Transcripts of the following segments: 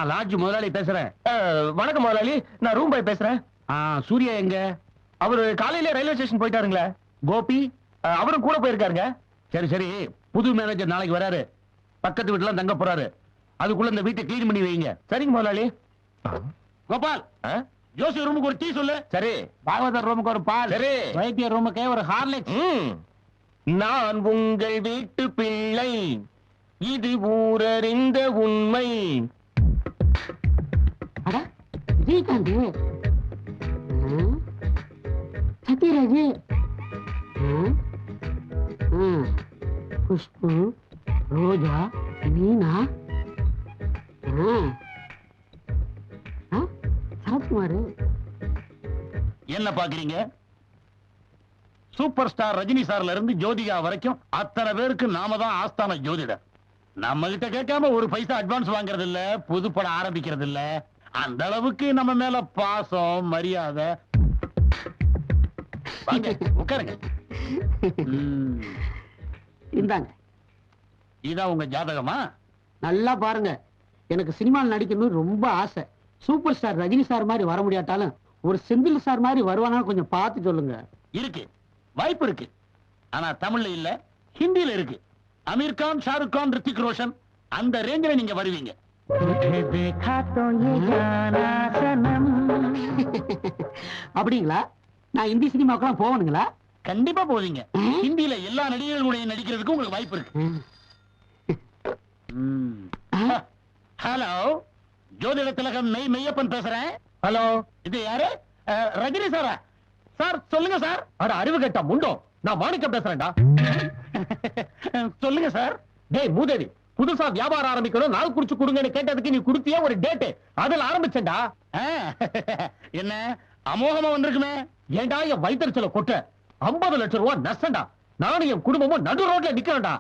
நான் லாட்ஜ் முதலாளி பேசுறேன். வணக்கம் முதலாளி, நான் ரூம் பாய் பேசுறேன். சூர்யா எங்க? அவரு காலையில ரயில்வே ஸ்டேஷன் போயிட்டாருங்களே. கோபி அவரும் கூட போயிருக்காருங்க. சரி சரி, புது மேனேஜர் நாளைக்கு வராரு. பக்கத்து வீட்டுல தங்க போறாரு. அதுக்குள்ள இந்த வீட்டை கிளீன் பண்ணி வைங்க. சரிங்க முதலாளி. கோபால், ஜோசி ரூமுக்கு ஒரு டீ சொல்லு. சரி. பாகவதர் ரூமுக்கு ஒரு பால். சரி. வைத்தியர் ரூமுக்கு ஒரு ஹார்லிக்ஸ். நான் உங்கள் வீட்டு பிள்ளை, இது ஊரறிந்த உண்மை. விஜயகாந்த், சத்யராஜ், குஷ்பு, ரோஜா, மீனா, சரத்குமார். என்ன பாக்குறீங்க? சூப்பர் ஸ்டார் ரஜினி சார்ல இருந்து ஜோதிகா வரைக்கும் அத்தனை பேருக்கு நாம தான் ஆஸ்தான ஜோதிடர். நம்ம கிட்ட கேட்காம ஒரு பைசா அட்வான்ஸ் வாங்குறது இல்ல, புது படம் ஆரம்பிக்கிறது இல்ல. அந்த அளவுக்கு நம்ம மேல பாசம், மரியாதை. வாங்க, உட்காருங்க. இந்தாங்க. இதான் உங்க ஜாதகமா? நல்லா பாருங்க. எனக்கு சினிமாவில் நடிக்கணும்னு ரொம்ப ஆசை. சூப்பர் ஸ்டார் ரஜினி சார் மாதிரி வர முடியாட்டாலும் ஒரு செந்தில் சார் மாதிரி வருவானா கொஞ்சம் பார்த்து சொல்லுங்க. இருக்கு, வாய்ப்பு இருக்கு. ஆனா தமிழ்ல இல்ல, ஹிந்தியில இருக்கு. அமீர் கான், ஷாருக் கான், ரித்திக் ரோஷன், அந்த ரேஞ்சில நீங்க வருவீங்க. அப்படிங்களா? நான் இந்தி சினிமாக்கெல்லாம் போகணுங்களா? கண்டிப்பா போவீங்க. ஹிந்தியில எல்லா நடிகர்களுடைய நடிக்கிறதுக்கு உங்களுக்கு வாய்ப்பு இருக்கு. ஹலோ, ஜோதிட திலகம் மெய்யப்பன் பேசுறேன். ஹலோ, இது யாரு? ரஜினி சாரா? சார் சொல்லுங்க சார். அட அறிவு கேட்டா முண்டோ, நான் மாணிக்கம் பேசுறேன்டா. சொல்லுங்க சார். டேய் மூதேவி, புதுசா வியாபாரம் ஆரம்பிக்கணும், நாள் குறிச்சு கொடுங்கன்னு கேட்டதுக்கு நீ கொடுத்தியா ஒரு டேட்? அதுல ஆரம்பிச்சேன்டா. என்ன அமோகமா வந்திருக்குமே? ஏண்டா என் வயிற்றுச்சல கொட்ட 50 லட்சம் ரூபாய் நஷ்டம்டா. நானும் என் குடும்பமும் நடு ரோட்ல நிக்கிறேன்டா.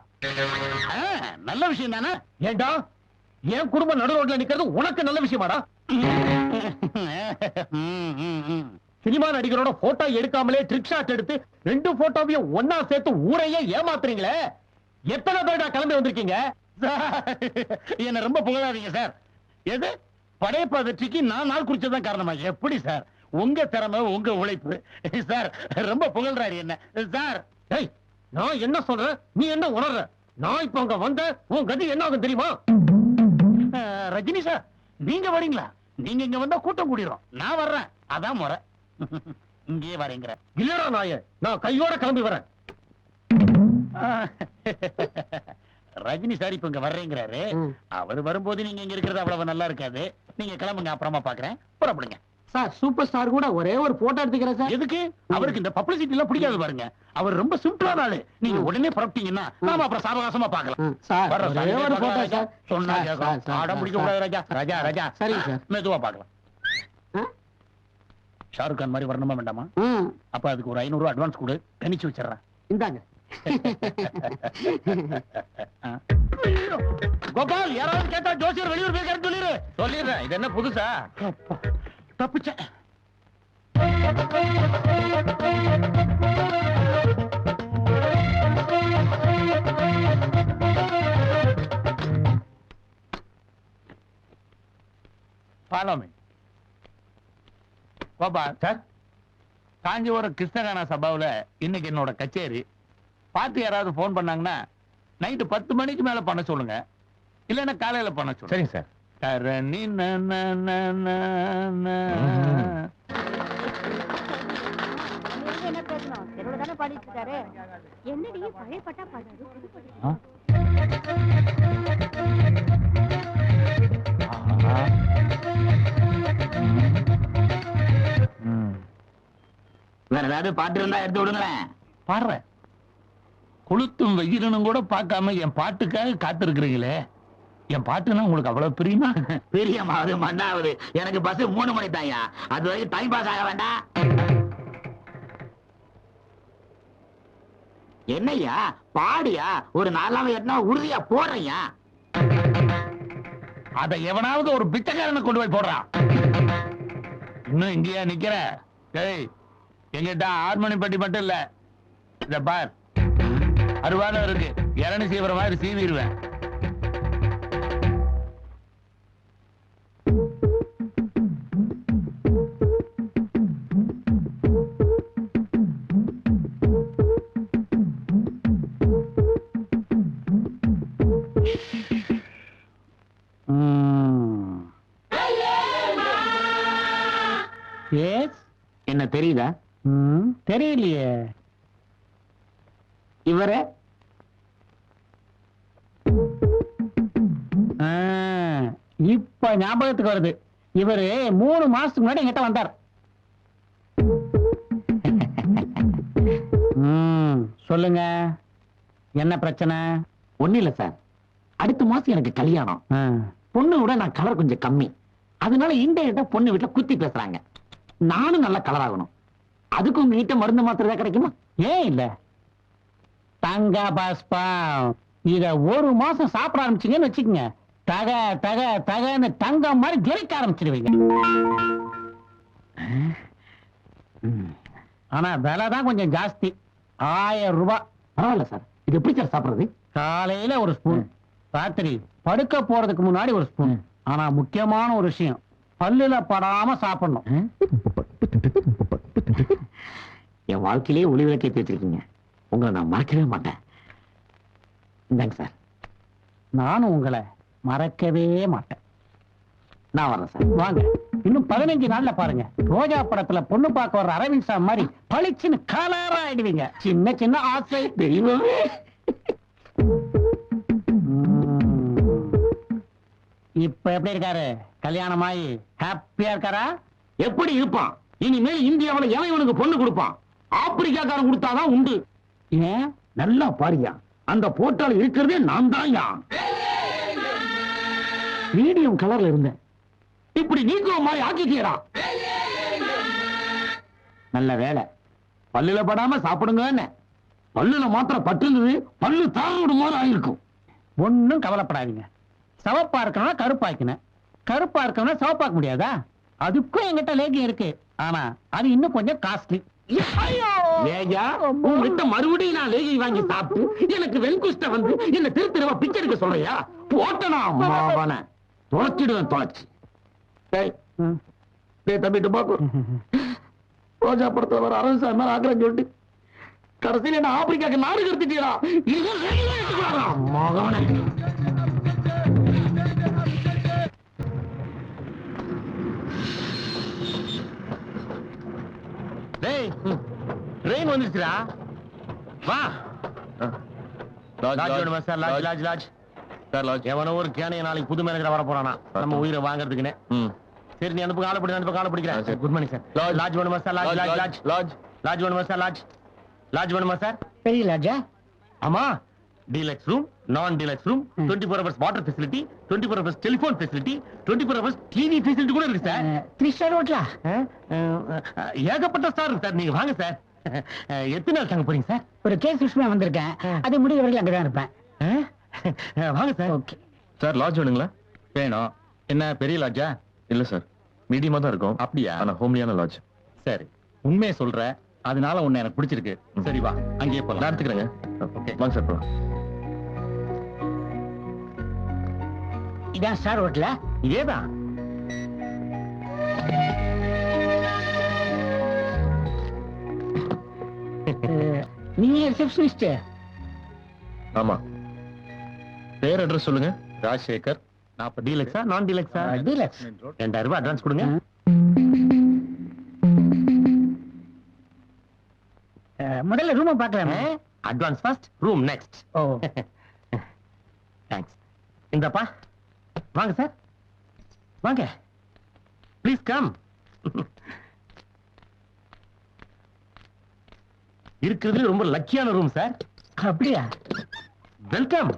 நல்ல விஷயம் தானே? ஏண்டா என் குடும்பம் நடு ரோட்ல நிக்கிறது உனக்கு நல்ல விஷயமாடா? சினிமா நடிகரோட போட்டோ எடுக்காமலே ட்ரிக் ஷாட் எடுத்து 2 போட்டோவையும் ஒன்னா சேர்த்து ஊரையே ஏமாத்துறீங்களே. எத்தனை பேருடா கிளம்பி வந்திருக்கீங்க? என்ன ரொம்ப புகழாதீங்க சார். எது படையப்பா வெற்றிக்கு நான் நாள் குறிச்சதான் காரணமா? எப்படி சார், உங்க திறமை, உங்க உழைப்பு. சார் ரொம்ப புகழ்றாரு என்ன சார். டேய், நான் என்ன சொல்றேன், நீ என்ன உணர்ற? நான் இப்ப அங்க வந்த உன் கதி என்ன ஆகும் தெரியுமா? ரஜினி சார், நீங்க வரீங்களா? நீங்க இங்க வந்தா கூட்டம் கூடிரும். நான் வர்றேன், அதான் முறை. இங்கே வரீங்கிற இல்லடா நாயே, நான் கையோட கிளம்பி வரேன். ரஜினி சார் இப்ப இங்க வர்றேங்கிறாரு. அவர் வரும்போது நீங்க இங்க இருக்கிறது அவ்வளவு நல்லா இருக்காது. நீங்க கிளம்புங்க, அப்புறமா பாக்குறேன். புறப்படுங்க சார். சூப்பர் ஸ்டார் கூட ஒரே ஒரு போட்டோ எடுத்துக்கிறேன் சார். எதுக்கு? அவருக்கு இந்த பப்ளிசிட்டி எல்லாம் பிடிக்காது பாருங்க. அவர் ரொம்ப சிம்பிளான ஆளு. நீங்க உடனே புறப்பட்டீங்கன்னா நாம அப்புறம் சாவகாசமா பார்க்கலாம். சார் ஒரே ஒரு போட்டோ சார். சொன்னா கேட்கலாம். அடம் பிடிக்க கூடாது ராஜா. ராஜா ராஜா சரிங்க சார். மெதுவா பார்க்கலாம். ஷாருக் கான் மாதிரி வரணுமா வேண்டாமா? அப்ப அதுக்கு ஒரு 500 அட்வான்ஸ் கொடு, கணிச்சு வச்சிடறேன். இந்தாங்க. கோபால், யாராவது கேட்டா ஜோசியர் வெளியூர் போயிருக்காருன்னு சொல்லிடு. சொல்லிடுறேன். இது என்ன புதுசா? தப்பிச்சேன். Follow me. Gopal sir, Kanchipuram Krishnagana சபாவுல இன்னைக்கு என்னோட கச்சேரி. பார்த்து யாராவது போன் பண்ணாங்கன்னா நைட்டு 10 மணிக்கு மேல பண்ண சொல்லுங்க, இல்லன்னா காலையில பண்ண சொல்லுங்க. சரிங்க சார். கரணி வேற ஏதாவது பாட்டு இருந்தா எடுத்து விடுங்களேன். பாடுறேன். கொளுத்தும் வெயிலும் கூட பார்க்காம என் பாட்டுக்காக காத்திருக்கிறீங்களே. என் பாட்டுன்னா உங்களுக்கு அவ்வளவு பிரியமா? பிரியமாவது மண்ணாவது எனக்கு பஸ் 3 மணி தாயா. அது வரைக்கும் டைம் பாஸ் ஆக வேண்டாம். என்னையா பாடியா? ஒரு 4 எட்டனா உறுதியா போடுறையா? அதை எவனாவது ஒரு பிச்சைக்காரனை கொண்டு போய் போடுறான். இன்னும் இங்கேயா நிக்கிற? டேய், எங்கிட்ட 6 மணி பட்டி மட்டும் இல்ல. இத பார், அருவான இருக்கு. இரணி சீவிர மாதிரி சீவிடுவேன். தெரியலையே. இவரே இப்ப ஞாபகத்துக்கு வருது. இவரு 3 மாசத்துக்கு முன்னாடி என்கிட்ட வந்தார். சொல்லுங்க, என்ன பிரச்சனை? ஒண்ணு இல்ல சார், அடுத்த மாசம் எனக்கு கல்யாணம். பொண்ணு விட நான் கலர் கொஞ்சம் கம்மி, அதனால இன்டைரக்டா பொண்ணு வீட்டுல குத்தி பேசுறாங்க. நானும் நல்ல கலர் ஆகணும். அதுக்கு உங்க கிட்ட மருந்து மாத்திரை கிடைக்குமா? ஏன் இல்ல, தங்க பாஸ்பா இத 1 மாசம் சாப்பிட ஆரம்பிச்சீங்கன்னு வச்சுக்கோங்க, தக தக தகன்னு தங்கம் மாதிரி ஜெரிக்க ஆரம்பிச்சிடுவீங்க. ஆனா விலை தான் கொஞ்சம் ஜாஸ்தி, 1000 ரூபாய். பரவாயில்ல சார், இது எப்படி சார் சாப்பிடுறது? காலையில ஒரு ஸ்பூன், ராத்திரி படுக்க போறதுக்கு முன்னாடி ஒரு ஸ்பூன். ஆனா முக்கியமான ஒரு விஷயம், பல்லுல படாம சாப்பிடணும். என் வாழ்க்கையிலேயே ஒளி விளக்கேற்றி வச்சிருக்கீங்க, உங்களை நான் மறக்கவே மாட்டேன். இந்தாங்க சார். நானும் உங்களை மறக்கவே மாட்டேன். நான் வரேன் சார். வாங்க, இன்னும் 15 நாள்ல பாருங்க, ரோஜா படத்துல பொண்ணு பார்க்க வர்ற அரவிந்த் சாமி மாதிரி பளிச்சுன்னு கலரா ஆயிடுவீங்க. சின்ன சின்ன ஆசை. தெய்வமே. இப்ப எப்படி இருக்காரு? கல்யாணமாயி ஹாப்பியா இருக்காரா? எப்படி இருப்பான்? இனிமேல் இந்தியாவுல எவனுக்கு பொண்ணு கொடுப்பான்? ஆப்பிரிக்காக்காரன் கொடுத்தாதான் உண்டு. ஏன்? நல்லா பாரியா, அந்த போட்டோல இருக்கிறதே நான் தான். மீடியம் கலர்ல இருந்தேன், இப்படி நீக்குவ மாதிரி ஆக்கிட்டீரா. நல்ல வேலை, பல்லுல படாம சாப்பிடுங்க. பல்லுல மாத்திரம் பட்டுருந்தது, பல்லு தாரோடு மாதிரி ஆயிருக்கும். ஒண்ணும் கவலைப்படாதீங்க. சவப்பா இருக்கணும்னா கருப்பாக்கினேன், கருப்பா இருக்கணும்னா சவப்பாக்க முடியாதா? அதுக்கும் என்கிட்ட லேகியம் இருக்கு, ஆனா அது இன்னும் கொஞ்சம் காஸ்ட்லி. ஏயா, உங்ககிட்ட மறுபடியும் நான் லேகி வாங்கி சாப்பிட்டு எனக்கு வெண்குஷ்ட வந்து என்ன திருத்திரவா பிச்சை எடுக்க சொல்றியா? போட்டனா மாவன தொலைச்சிடுவேன், தொலைச்சு. தம்பிட்டு பாக்கு, ரோஜா படத்துல வர அரவிந்த் சாமி மாதிரி ஆக்கிரம் சொல்லிட்டு கடைசியில என்ன ஆப்பிரிக்காக்கு நாடு கடத்திட்டீரா? மகனே, டேய், ட்ரெயின் வந்துருச்சுடா. வா. லாட்ஜ் வேணுமா sir? Lodge lodge lodge sir, lodge. எவனோ ஒரு கேனைய நாளைக்கு புது மேனேஜர் வர போறானா நம்ம உயிரை வாங்குறதுக்குன்னு. சரி, நீ அனுப்பு, ஆளை பிடிக்கிறேன். Good morning sir. லாட்ஜ் வேணுமா sir? Lodge lodge lodge lodge lodge வேணுமா சார்? லாட்ஜ் லாட்ஜ் வேணுமா சார்? பெரிய லாட்ஜா? ஆமா, டீலக்ஸ் ரூம், நான் deluxe room, 24 hours water facility, 24 hours telephone facility, 24 hours TV facility கூட இருக்கு சார். 3 ஸ்டார் ஹோட்டலா? ஏகப்பட்ட ஸ்டார் இருக்கு சார். நீங்க வாங்க சார். எத்தனை நாள் தங்க போறீங்க சார்? ஒரு கேஸ் விஷயமா வந்திருக்கேன், அது முடிய வரைக்கும் அங்கதான் இருப்பேன். வாங்க சார். ஓகே சார், லாட்ஜ் வேணுங்களா? வேணும். என்ன பெரிய லாட்ஜா? இல்ல சார், மீடியமா தான் இருக்கும். அப்படியா? ஆனா ஹோம்லியான லாட்ஜ். சரி, உண்மையை சொல்ற, அதனால உன்னை எனக்கு பிடிச்சிருக்கு. சரி வா, அங்கேயே போலாம். நான் எடுத்துக்கிறேங்க. ஓகே வாங்க சார், போலாம். இதான் ஸ்டார் ஹோட்டலா? இதேதான். நீங்க ரிசப்ஷனிஸ்ட்? ஆமா. பேர், அட்ரஸ் சொல்லுங்க. ராஜசேகர். 40 டீலக்ஸா நான் டீலக்ஸா? டீலக்ஸ். 2000 ரூபாய் அட்வான்ஸ் கொடுங்க. முதல்ல ரூமை பார்க்கலாமே. Advance first, room next. ஓ, தேங்க்ஸ். இந்தப்பா, வாங்க சார், வாங்க. Please come. இருக்கிறது ரொம்ப லக்கியான ரூம் சார். அப்படியா? வெல்கம்.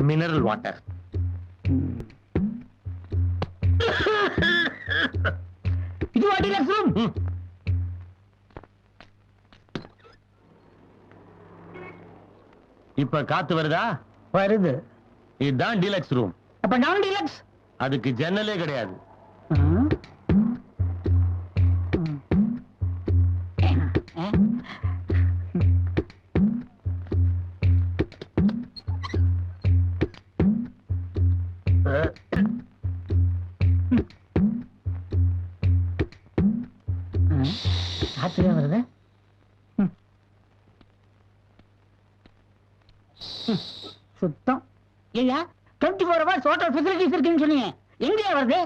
Mineral water. இது டீலக்ஸ் ரூம்? இப்ப காத்து வருதா? வருது. இதுதான் டீலக்ஸ் ரூம். அப்ப நான் டீலக்ஸ்? அதுக்கு ஜன்னலே கிடையாது. காத்துதான் வருது. சுத்தம். ஐயா 24 hours ஹோட்டல் ஃபெசிலிட்டிஸ் இருக்குன்னு சொன்னீங்க, எங்கயா வருது?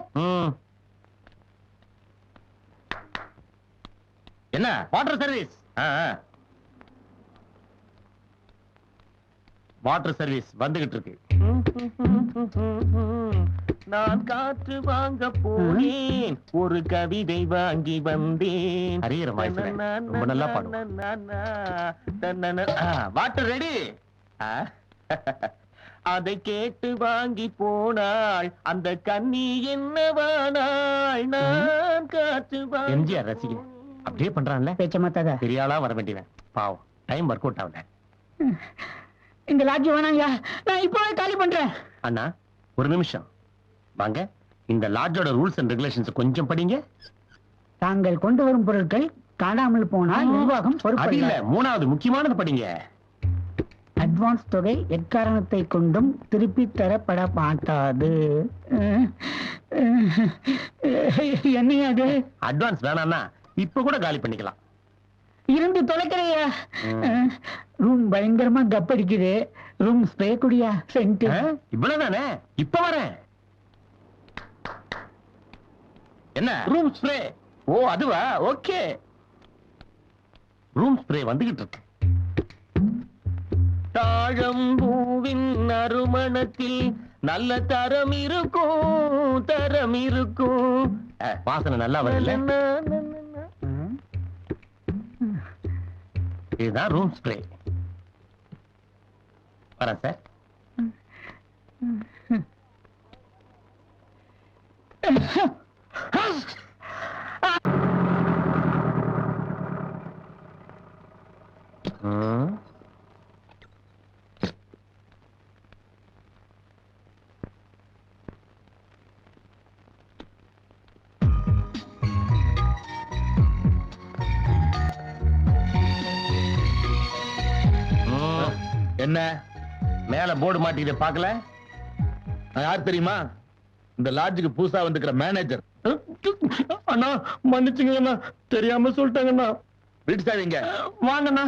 என்ன வாட்டர் சர்வீஸ்? வாட்டர் சர்வீஸ் வந்துகிட்டு இருக்கு. நான் காற்று வாங்க போனேன், ஒரு கவிதை வாங்கி வந்தேன். ஹரியர் வாய்ஸ்ல ரொம்ப நல்லா பாடுவோம். Water ready. அதை கேட்டு வாங்கி போனாள் அந்த கன்னி என்னவானாள். நான் காற்று எம்ஜிஆர் ரசிகன் அப்படியே பண்றான்ல. பேச்ச மாத்தாத. பெரிய ஆளா வர வேண்டியவன் பாவம். டைம் ஒர்க் அவுட் ஆகல. இந்த லாட்ஜ் வேணாங்க, நான் இப்பவே காலி பண்றேன். அண்ணா ஒரு நிமிஷம் வாங்க. இந்த லாட்ஜோட ரூல்ஸ் அண்ட் ரெகுலேஷன்ஸ் கொஞ்சம் படிங்க. தாங்கள் கொண்டு வரும் பொருட்கள் காணாமல் போனால் நிர்வாகம் அது பொறுப்பு இல்ல, இல்லை. மூணாவது முக்கியமானது படிங்க. அட்வான்ஸ் தொகை எக்காரணத்தை கொண்டும் திருப்பி தரப்பட மாட்டாது. என்னையாது அட்வான்ஸ் வேணாம்னா இப்ப கூட காலி பண்ணிக்கலாம். இருந்து தொலைக்கிறையா? ரூம் பயங்கரமா கப்படிக்குது. ரூம் ஸ்ப்ரே குடியா? சென்ட் இவ்வளவுதானே, இப்ப வரேன். என்ன ரூம் ஸ்ப்ரே? ஓ அதுவா, ஓகே. ரூம் ஸ்ப்ரே வந்துகிட்டு இருக்கு. தாழம்பூவின் நறுமணத்தில் நல்ல தரம் இருக்கும், தரம் இருக்கும். வாசனை நல்லா வருது. இதுதான் ரூம் ஸ்ப்ரே. வரேன் சார். என்ன மேல போர்டு மாட்டிக்கிட்டு பாக்கல? நான் யார் தெரியுமா? இந்த லாட்ஜுக்கு புதுசா வந்துக்கிற மேனேஜர். அண்ணா மன்னிச்சுங்கண்ணா, தெரியாம சொல்லிட்டாங்கண்ணா. வீட்டு சாவிங்க. வாங்கண்ணா.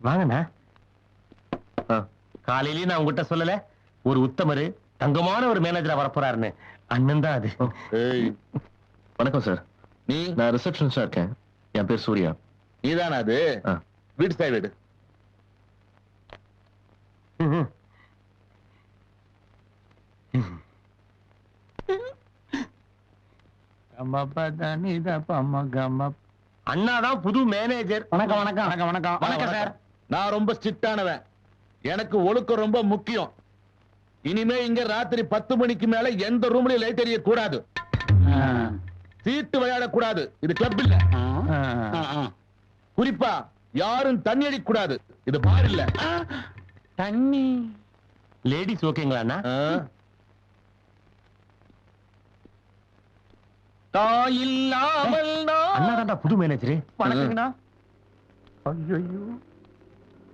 வாங்கண்ணா. காலையிலேயே நான் உங்ககிட்ட சொல்லல, ஒரு உத்தமரு தங்கமான ஒரு மேனேஜரா வரப்போறாருன்னு. அண்ணன் தான் அது. வணக்கம் சார். நீ? நான் ரிசப்ஷனிஸ்டா இருக்கேன். என் பேர் சூர்யா. நீதானா அது? வீட்டு சாவி வீடு. அண்ணாதான் புது மேனேஜர். வணக்கம் வணக்கம் வணக்கம் வணக்கம் வணக்கம் சார். நான் ரொம்ப ஸ்ட்ரிக்டானவன். எனக்கு ஒழுக்கம் ரொம்ப முக்கியம். இனிமே இங்க ராத்திரி 10 மணிக்கு மேல எந்த ரூம்லயும் லைட் எரிய கூடாது. சீட்டு விளையாட கூடாது. இது கிளப் இல்ல. குறிப்பா யாரும் தண்ணி அடிக்க கூடாது. இது பார் இல்ல. தண்ணி. லேடிஸ் ஓகேங்களா அண்ணா? தாயில்லாமல் அண்ணா புது மேனேஜர். வணக்கங்கண்ணா.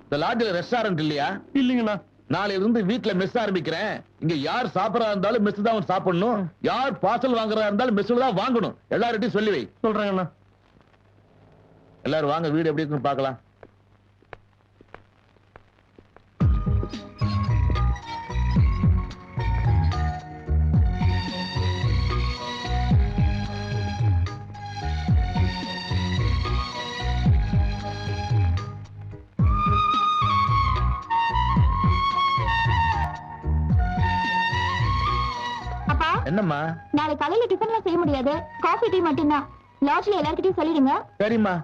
இந்த லாட்ஜ்ல ரெஸ்டாரண்ட் இல்லையா? இல்லைங்கண்ணா. நாளையில இருந்து வீட்டுல மெஸ் ஆரம்பிக்கிறேன். இங்க யார் சாப்பிடறா இருந்தாலும் மெஸ் தான் சாப்பிடணும். யார் பார்சல் வாங்குறதா இருந்தாலும் மெஸ்ல தான் வாங்கணும். எல்லார்கிட்டையும் சொல்லி வை. சொல்றேங்கண்ணா. எல்லாரும் வாங்க, வீடு எப்படி இருக்குன்னு பார்க்கலாம். அப்பா, என்னம்மா? நாளை காலையில டிஃபன்லாம் செய்ய முடியாது. காஃபி டீ மட்டும்தான். லாட்ஜ்ல எல்லார்கிட்டயும் சொல்லிடுங்க. சரிம்மா.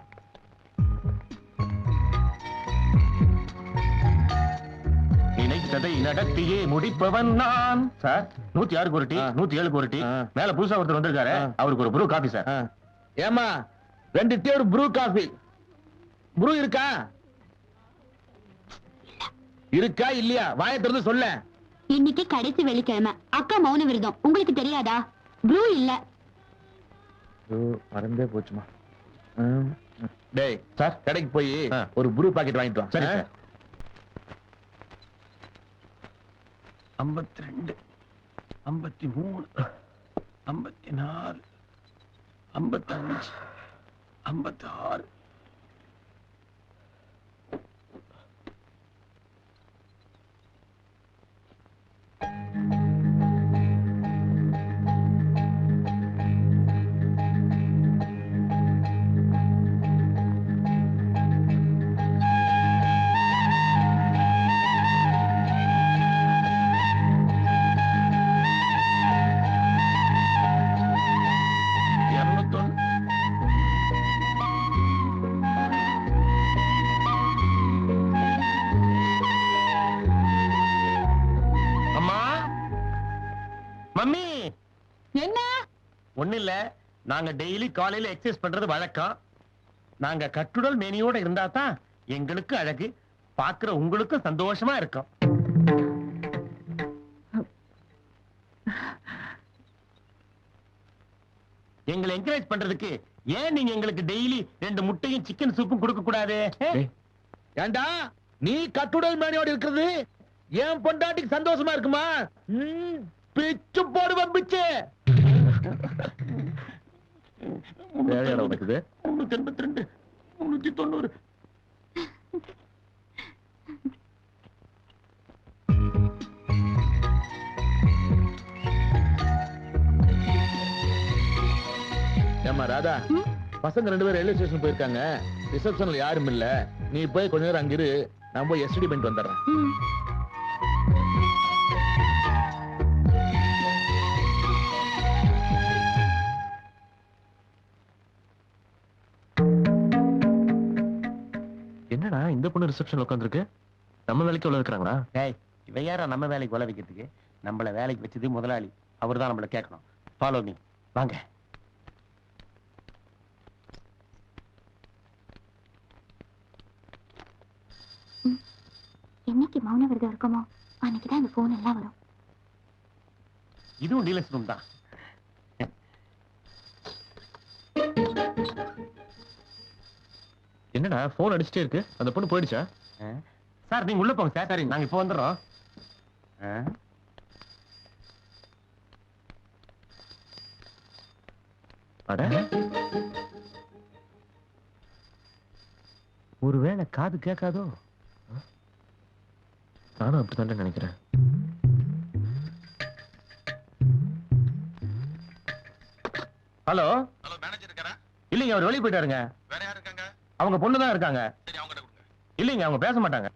நினைத்ததை நடத்தியே முடிப்பவன் நான். சார் 106 ஒரு டீ, 107 ஒரு டீ. மேல புதுசா ஒருத்தர் வந்திருக்காரு, அவருக்கு ஒரு ப்ரூ காபி சார். ஏமா 2 டீ ஒரு ப்ரூ காஃபி. ப்ரூ இருக்கா? இருக்கா இல்லையா? வாயை திறந்து சொல்ல. இன்னைக்கு கடைசி வெள்ளிக்கிழமை. அக்கா மௌன விரதம். உங்களுக்கு தெரியாதா? ப்ளூ இல்ல. மறந்தே போச்சுமா. டேய் சார், கடைக்கு போய் ஒரு ப்ரூ பாக்கெட் வாங்கிட்டு வா. சரி சார். 52, 53, 54, 55, 56. ஒண்ணு இல்ல, நாங்க டெய்லி காலையில எக்ஸசைஸ் பண்றது வழக்கம். நாங்க கட்டுடல் மேனியோட இருந்தா தான் எங்களுக்கு அழகு, பாக்குற உங்களுக்கும் சந்தோஷமா இருக்கும். எங்களை என்கரேஜ் பண்றதுக்கு ஏன் நீங்க எங்களுக்கு டெய்லி 2 முட்டையும் சிக்கன் சூப்பும் கொடுக்க கூடாது? ஏண்டா நீ கட்டுடல் மேனியோடு இருக்கிறது ஏன் பொண்டாட்டிக்கு சந்தோஷமா இருக்குமா? பிச்சு போடுவேன் பிச்சு. வேலையாட உனக்குது 382 390. ஏமா ராதா, பசங்க 2 பேரும் ரயில்வே ஸ்டேஷன் போயிருக்காங்க. ரிசப்ஷன்ல யாரும் இல்ல. நீ போய் கொஞ்ச நேரம் அங்கிரு, நான் போய் எஸ்டி பண்ணிட்டு வந்துடுறேன். என்னடா இந்த பொண்ணு ரிசப்ஷன்ல உட்காந்துருக்கு? நம்ம வேலைக்கு உள்ள இருக்கிறாங்களா? டேய், இவன் யாரா நம்ம வேலைக்கு உள்ள வைக்கிறதுக்கு? நம்மள வேலைக்கு வச்சது முதலாளி, அவர்தான் நம்மள கேட்கணும். ஃபாலோ மீ, வாங்க. என்னைக்கு மௌன விரதம் இருக்குமோ அன்னைக்குதான் இந்த போன் எல்லாம் வரும். இதுவும் டீலக்ஸ் ரூம் தான். என்னடா போன் அடிச்சுட்டே இருக்கு? அந்த பொண்ணு போயிடுச்சா? சார் நீங்க உள்ள போங்க சார். சரி, நாங்க இப்போ வந்துடுறோம். அட, ஒருவேளை காது கேட்காதோ? நானும் அப்படித்தான் நினைக்கிறேன். ஹலோ ஹலோ, மேனேஜர் இருக்காரா? இல்லைங்க, அவர் வெளியே போயிட்டாருங்க. வேற யார் இருக்காங்க? அவங்க பொண்ணு தான் இருக்காங்க. சரி, அவங்க கிட்ட கொடுங்க. இல்லைங்க, அவங்க பேச மாட்டாங்க.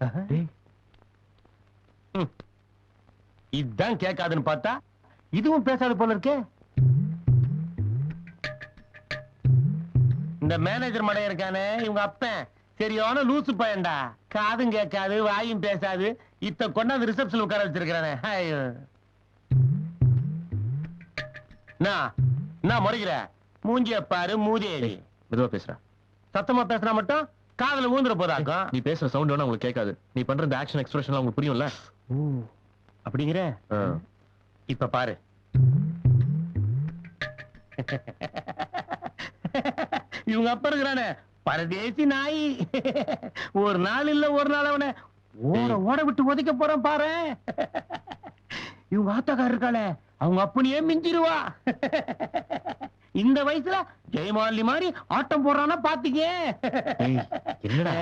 இதுதான் கேட்காதுன்னு பார்த்தா இதுவும் பேசாத போல இருக்கே. இந்த மேனேஜர் மடைய இருக்கானே, இவங்க அப்பன் சரியான லூசு பையன்டா. காதும் கேட்காது, வாயும் பேசாது. இத்த கொண்டாந்து ரிசப்ஷன் உட்கார வச்சிருக்கானே. ஐயோ, நான் முறைகிற மூஞ்சிய பாரு, மூதேவி. மெதுவா பேசுறா. சத்தமா பேசினா மட்டும் காதுல ஊந்துற போதாக்கும். நீ பேசுற சவுண்ட் வேணா உங்களுக்கு கேட்காது. நீ பண்ற இந்த ஆக்ஷன் எக்ஸ்பிரஷன் உங்களுக்கு புரியும்ல? அப்படிங்கிற இப்ப பாரு. இவங்க அப்ப இருக்கிறானே பரதேசி நாய். ஒரு நாள் இல்ல ஒரு நாள் அவனை ஓட விட்டு ஒதுக்க போறான் பாரு. இவங்க ஆத்தாக்கார இருக்காளே, அவங்க அப்பனையே மிஞ்சிருவா. இந்த வயசுல ஜெயமாலி மாதிரி ஆட்டம் போடுறானா பாத்தீங்க. என்னடா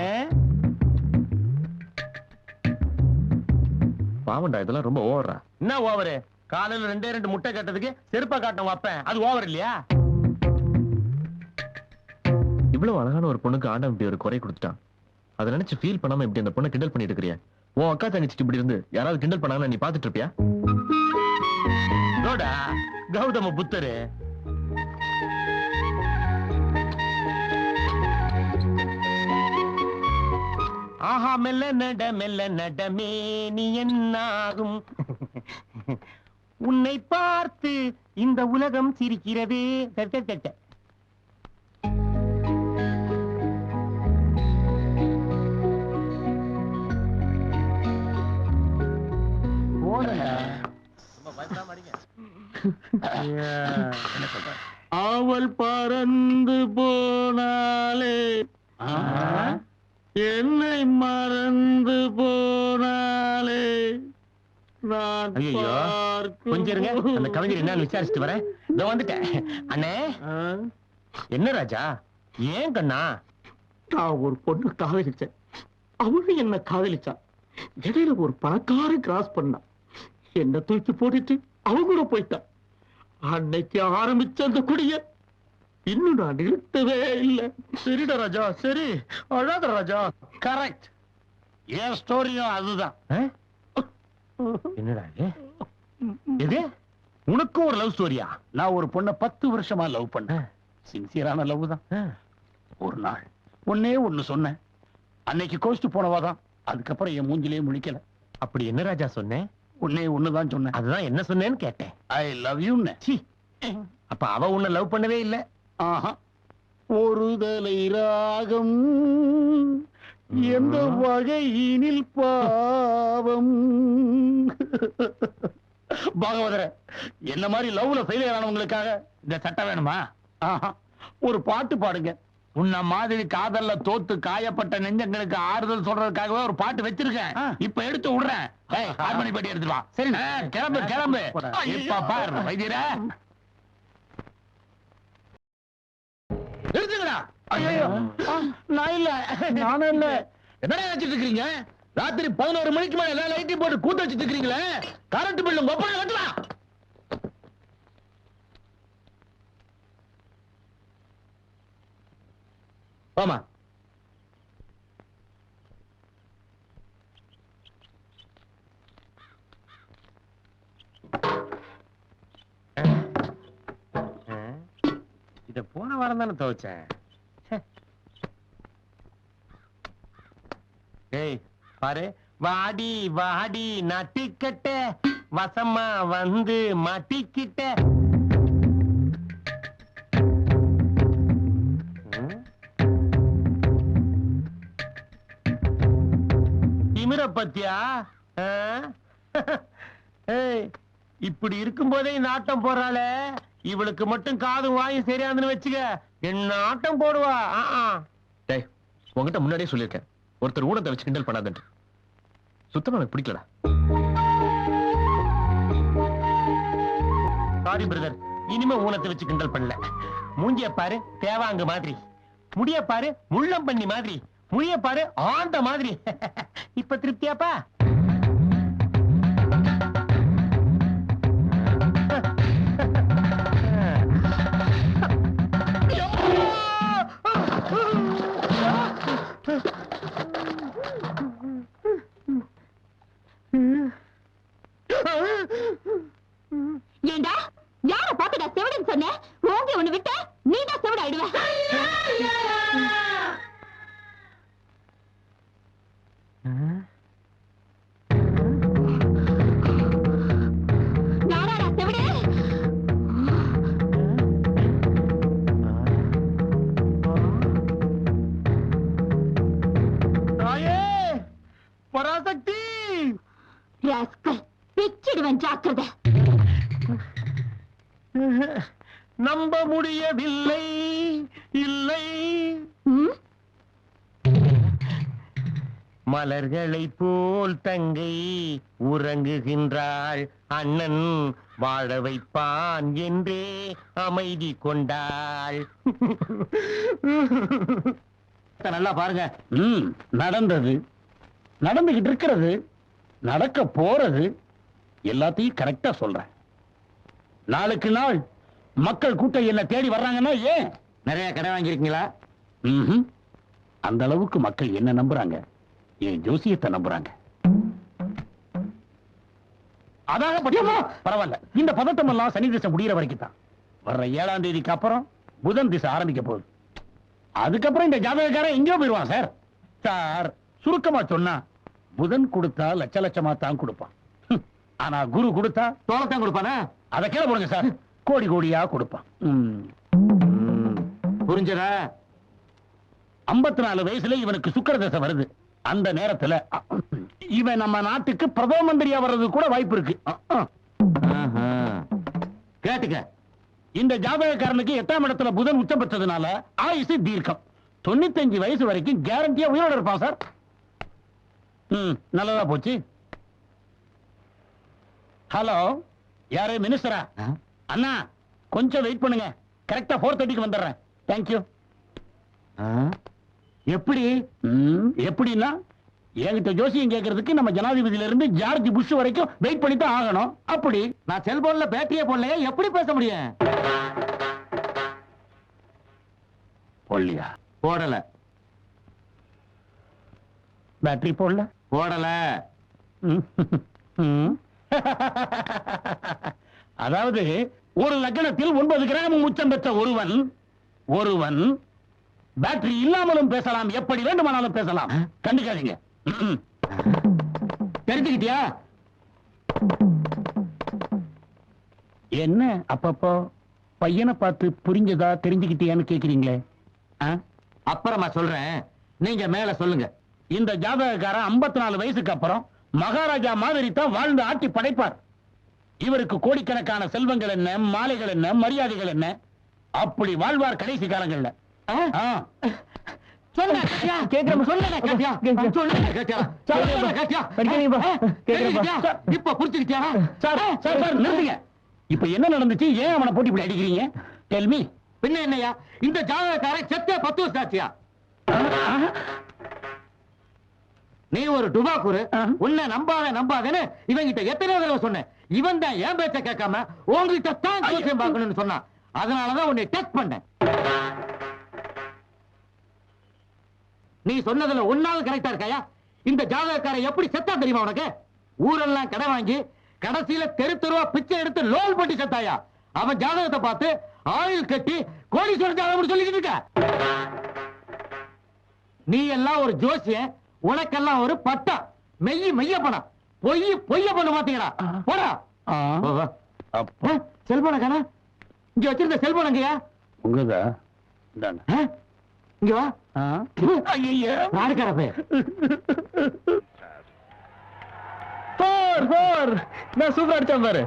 பாவண்டா, இதெல்லாம் ரொம்ப ஓவரா. என்ன ஓவரு? காலையில 2 முட்டை கட்டதுக்கு செருப்பா காட்டும் வைப்பேன், அது ஓவர் இல்லையா? இவ்வளவு அழகான ஒரு பொண்ணுக்கு ஆண்டம் இப்படி ஒரு குறை கொடுத்துட்டான். அதை நினைச்சு ஃபீல் பண்ணாம இப்படி அந்த பொண்ணை கிண்டல் பண்ணிட்டு இருக்கிறியா? உன் அக்கா தங்கச்சிக்கு இப்படி இருந்து யாராவது கிண்டல் பண்ணாலும் நீ பாத்துட்டு இருப்பியா? ரோடா கௌதம புத்தரு. ஆஹா மெல்ல நடமே நீ என்னாகும். உன்னை பார்த்து இந்த உலகம் சிரிக்கிறது. அவள் பறந்து போனாலே, என்னை மறந்து போனாலே. கொஞ்சம் இருங்க, அந்த கவிஞர் என்னன்னு விசாரிச்சுட்டு வரேன். இதோ வந்துட்டேன். அண்ணே, என்ன ராஜா, ஏன் கண்ணா? நான் ஒரு பொண்ணு காதலிச்சேன், அவளும் என்ன காதலிச்சா. இடையில ஒரு பணக்கார கிராஸ் பண்ணா, என்ன தூக்கி போட்டுட்டு அவங்க கூட போயிட்டான். அன்னைக்கு ஆரம்பிச்ச அந்த குடிய இன்னும் நான் நிறுத்தவே இல்லை. சரிடா ராஜா, சரி, அழாத ராஜா. கரெக்ட், என் ஸ்டோரியும் அதுதான். என்னடா இது? உனக்கும் ஒரு லவ் ஸ்டோரியா? நான் ஒரு பொண்ணை 10 வருஷமா லவ் பண்ணேன். சின்சியரான லவ் தான். ஒரு நாள் ஒன்னே ஒண்ணு சொன்னேன். அன்னைக்கு கோஸ்ட் போனவாதான். அதுக்கப்புறம் என் மூஞ்சிலேயே முழிக்கல. அப்படி என்ன ராஜா சொன்னேன்? ஒன்னே ஒண்ணுதான் சொன்னேன். அதுதான் என்ன சொன்னேன்னு கேட்டேன். ஐ லவ் யூன்னு. சி, அப்ப அவ உன்னை லவ் பண்ணவே இல்ல. ஆஹா. ஒரு தலை ராகம் எந்த வகையினில் பாவம். பாகவதர, என்ன மாதிரி லவ்ல ஃபெயிலியர் ஆனவங்களுக்காக இந்த சட்டம் வேணுமா? ஆஹா. ஒரு பாட்டு பாடுங்க. உன்ன மாதிரி காதல்ல தோத்து காயப்பட்ட நெஞ்சங்களுக்கு ஆறுதல் சொல்றதுக்காகவே ஒரு பாட்டு வச்சிருக்கேன். இப்ப எடுத்து விடுறேன். ஹார்மோனி பாட்டி எடுத்துட்டு வா. சரி, கிளம்பு கிளம்பு. இப்ப பாரு வைத்தியர. நிறுத்துங்கடா. ஐயோ, நான் இல்ல, நானும் இல்ல. என்னடா வச்சிட்டு இருக்கீங்க? ராத்திரி 11 மணிக்கு மேல எல்லா லைட்டையும் போட்டு கூட்ட வச்சிட்டு இருக்கீங்களே. கரண்ட் பில்லு ஒப்பனை கட்டலாம். ஆமா. இத போன வாரம் தானே துவைச்சேன். ஏய் பாரு, வாடி வாடி நட்டிக்கட்ட வசமா வந்து மாட்டிக்கிட்ட. திமிர பத்தியா? ஏய், இப்படி இருக்கும் போதே இந்த ஆட்டம் போறாளே, இவளுக்கு மட்டும் காதும் வாயும் சரியாதுன்னு வச்சுக்க, என்ன ஆட்டம் போடுவா. டேய், உன்கிட்ட முன்னாடியே சொல்லியிருக்கேன், ஒருத்தர் ஊனத்தை வச்சு கிண்டல் பண்ணாதன்ட்டு. சுத்தமா எனக்கு பிடிக்கலடா. சாரி பிரதர், இனிமே ஊனத்தை வச்சு கிண்டல் பண்ணல. மூஞ்சிய பாரு தேவாங்க மாதிரி, முடிய பாரு முள்ளம் பண்ணி மாதிரி, முடிய பாரு ஆந்த மாதிரி. இப்ப திருப்தியாப்பா? ஏண்டா, யார பாத்துடா செவிடுன்னு சொன்ன? ஓங்கி ஒண்ணு விட்ட நீதான் செவிடு ஆயிடுவ. நானாடா செவிடு? தாயே பராசக்தி! ராஸ்கல், பிச்சிடுவன் ஜாக்கிரதை. நம்ப முடியவில்லை, இல்லை. ம்? மலர்களை போல் தங்கை உறங்குகின்றாள், அண்ணன் வாழ வைப்பான் என்றே அமைதி கொண்டாள். நல்லா பாருங்க. நடந்தது, நடந்துகிட்டு இருக்கிறது, நடக்க போறது எல்லாத்தையும் கரெக்டா சொல்றேன். நாளுக்கு நாள் மக்கள் கூட்டம் என்ன தேடி வர்றாங்கன்னா ஏன்? நிறைய கடை வாங்கியிருக்கீங்களா? அந்த அளவுக்கு மக்கள் என்ன நம்புறாங்க, என் ஜோசியத்தை நம்புறாங்க. அதாக பரவாயில்ல. இந்த பதட்டம் எல்லாம் சனி திசை முடிகிற வரைக்கும் தான். வர்ற 7ஆம் தேதிக்கு அப்புறம் புதன் திசை ஆரம்பிக்க போகுது. அதுக்கப்புறம் இந்த ஜாதகக்காரன் எங்கேயோ போயிருவான் சார். சார், சுருக்கமா சொன்னா புதன் கொடுத்தா லட்ச லட்சமா தான் கொடுப்பான். ஆனா குரு கொடுத்தா தோளத்தான் கொடுப்பானா? அதை கேள போடுங்க சார், கோடி கோடியா கொடுப்பான். புரிஞ்சதா? 54 வயசுல இவனுக்கு சுக்கிர தசை வருது. அந்த நேரத்துல இவன் நம்ம நாட்டுக்கு பிரதம மந்திரியா வர்றது கூட வாய்ப்பு இருக்கு. கேட்டுக்க, இந்த ஜாதகக்காரனுக்கு 8ஆம் இடத்துல புதன் உச்சம் பெற்றதுனால ஆயுசு தீர்க்கம். 95 வயசு வரைக்கும் கேரண்டியா உயிரோட இருப்பான் சார். நல்லதா போச்சு. ஹலோ, யாரு மினிஸ்டரா? அண்ணா கொஞ்சம் வெயிட் பண்ணுங்க, கரெக்டா 4:30க்கு வந்துடுறேன். தேங்க்யூ. எப்படி? எப்படின்னா, என்கிட்ட ஜோசியம் கேட்கறதுக்கு நம்ம ஜனாதிபதியில இருந்து ஜார்ஜ் புஷ் வரைக்கும் வெயிட் பண்ணி தான் ஆகணும். அப்படி நான் செல்போன்ல பேட்டரியே போடலையே, எப்படி பேச முடியும்? போடலையா? போடல. பேட்டரி போடல? போடல. அதாவது ஒரு லக்னத்தில் 9 கிராம் உச்சம் பெற்ற ஒருவன் பேட்டரி இல்லாமலும் பேசலாம், எப்படி வேண்டுமானாலும் பேசலாம். கண்டுக்காதீங்க. தெரிஞ்சுக்கிட்டியா? என்ன அப்பப்போ பையனை பார்த்து புரிஞ்சதா தெரிஞ்சுக்கிட்டியான்னு கேக்குறீங்களே? அப்புறமா சொல்றேன், நீங்க மேல சொல்லுங்க. இந்த ஜாதகக்காரன் 54 வயசுக்கு அப்புறம் மகாராஜா மாதிரி தான் வாழ்ந்து ஆட்டி படைப்பார். இவருக்கு கோடிக்கணக்கான செல்வங்கள் என்ன, மாலைகள் என்ன, மரியாதைகள் என்ன, அப்படி வாழ்வார் கடைசி காலங்கள்ல. ஆ. இப்ப புரிச்சுக்கிட்டியா? சார், நிறுத்துங்க. இப்ப என்ன நடந்துச்சு? ஏன் அவனை போட்டு இப்படி அடிக்கிறீங்க? Tell me. பின்ன என்னையா, இந்த ஜாதகக்காரன் செத்தே 10 வருஷம் ஆச்சியா? நீ ஒரு டுபாக்கூரு, உன்னை நம்பாதேன்னு இவங்கிட்ட எத்தனை தடவை சொன்னேன். இவன் தான் என் பேச்ச கேட்காம உங்ககிட்ட தான் ஜோசியம் பார்க்கணும்னு சொன்னான். அதனாலதான் உன்னை டெஸ்ட் பண்ணேன். நீ சொன்னதுல ஒன்னாவது கரெக்டா இருக்காயா? இந்த ஜாதகக்காரன் எப்படி செத்தா தெரியுமா உனக்கு? ஊரெல்லாம் கடை வாங்கி கடைசியில தெருவா பிச்சை எடுத்து லோன் போட்டு செத்தாயா? அவன் ஜாதகத்தை பார்த்து ஆயுள் கட்டி கோடீஸ்வரர் ஜாதகம் சொல்லிக்கிட்டு இருக்க. நீ எல்லாம் ஒரு ஜோசியன், உனக்கெல்லாம் ஒரு பட்டா. மெய்ய பணம், பொய்ய பண்ண மாட்டீங்களா? போடா. செல்போன காணா? இங்க வச்சிருந்த செல்போன் எங்கயா? உங்கதா? இங்க வா. நாடுக்காரப்பே, நான் சூப்பர் அடிச்சேன் பாரு.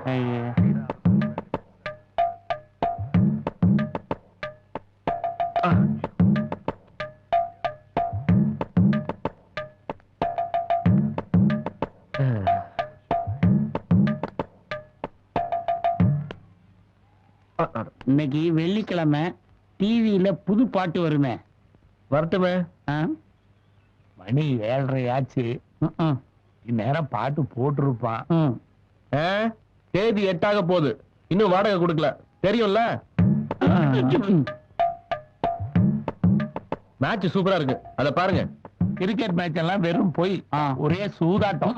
இன்னைக்கு வெள்ளிக்கிழமை டிவியில புது பாட்டு வருமே. வரட்டுமே. மணி 7:30 ஆச்சு. இந்நேரம் பாட்டு போட்டிருப்பான். தேதி 8 போகுது, இன்னும் வாடகை கொடுக்கல தெரியும்ல. மேட்ச் சூப்பரா இருக்கு, அத பாருங்க. கிரிக்கெட் மேட்ச் எல்லாம் வெறும் போய் ஒரே சூதாட்டம்.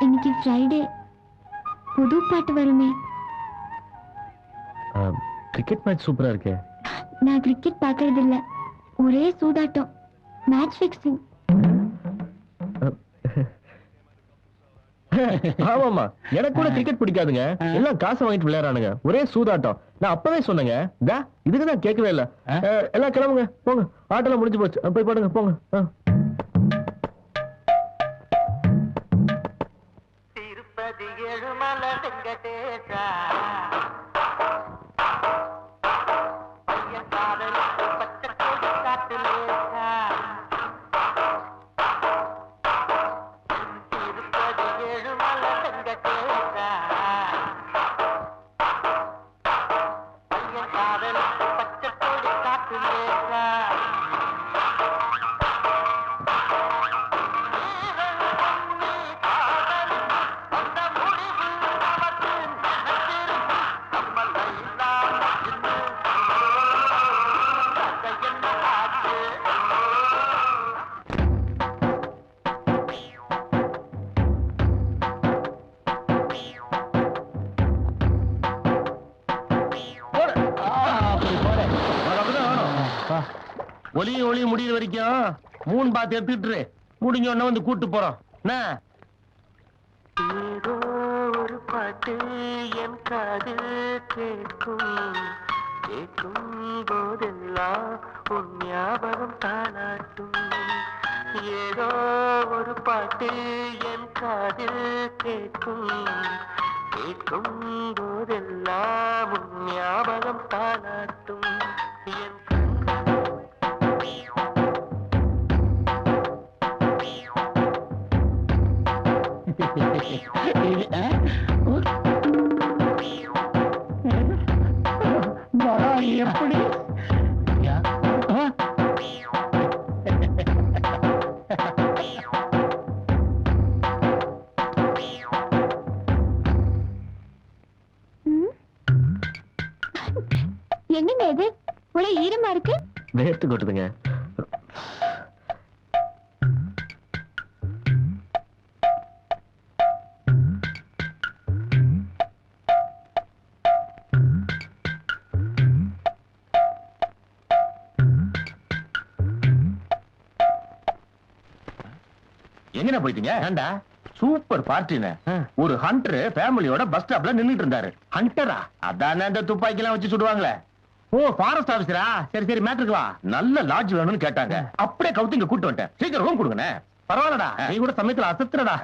இன்னைக்கு ஃப்ரைடே, புது பாட்டு வருமே. கிரிக்கெட் மேட்ச் சூப்பரா இருக்கே. நான் கிரிக்கெட் பார்க்கறது இல்ல, ஒரே சூதாட்டம், மேட்ச் ஃபிக்ஸிங். ஆமாமா, எனக்கு கூட கிரிக்கெட் பிடிக்காதுங்க. எல்லாம் காசை வாங்கிட்டு விளையாடுறானுங்க, ஒரே சூதாட்டம். நான் அப்பவே சொன்னேங்க, இதுக்கு தான் கேட்கவே இல்ல. எல்லாம் கிளம்புங்க, போங்க. ஆட்டெல்லாம் முடிஞ்சு போச்சு, போய் பாடுங்க, போங்க. திருப்பதி ஏழுமலை வெங்கடேசா, பையன் காதலுக்கு பச்சை கொடி காட்டுலேசா. திருப்பதி ஏழுமலை வெங்கடேசா, பையன் காதலுக்கு பச்சை கொடி காட்டுலேசா. ஒளியும் முடியிற வரைக்கும் 3 பாத்து எடுத்துட்டு முடிஞ்ச உடனே வந்து கூட்டு போறோம். என்ன? ஏதோ ஒரு பாட்டு என் காதில் கேட்கும், கேட்கும் போதெல்லாம் உன் ஞாபகம் தானாட்டும். ஏதோ ஒரு பாட்டு என் காதில் கேட்கும், கேட்கும் போதெல்லாம் உன் ஞாபகம் தானாட்டும். என் எப்படி? என்னங்க இது, ஒரே ஈரமா இருக்கு? வேர்த்து கொட்டுதுங்க. எங்கண்ணா போயிட்டீங்க? ஏண்டா சூப்பர் பார்ட்டின ஒரு ஹண்டர் ஃபேமிலியோட பஸ் ஸ்டாப்ல நின்னுட்டு இருந்தாரு. ஹண்டரா? அதானே இந்த துப்பாக்கி எல்லாம் வச்சு சுடுவாங்களே. ஓ ஃபாரஸ்ட் ஆபீசரா? சரி சரி மேட்ருக்கு வா. நல்ல லாட்ஜ் வேணும்னு கேட்டாங்க. அப்படியே கவுத்து இங்க கூட்டு வந்துட்டேன். சீக்கிரம் ரூம் கொடுங்கண்ணே. பரவாயில்லடா, நீ கூட சமயத்துல அசத்துறடா.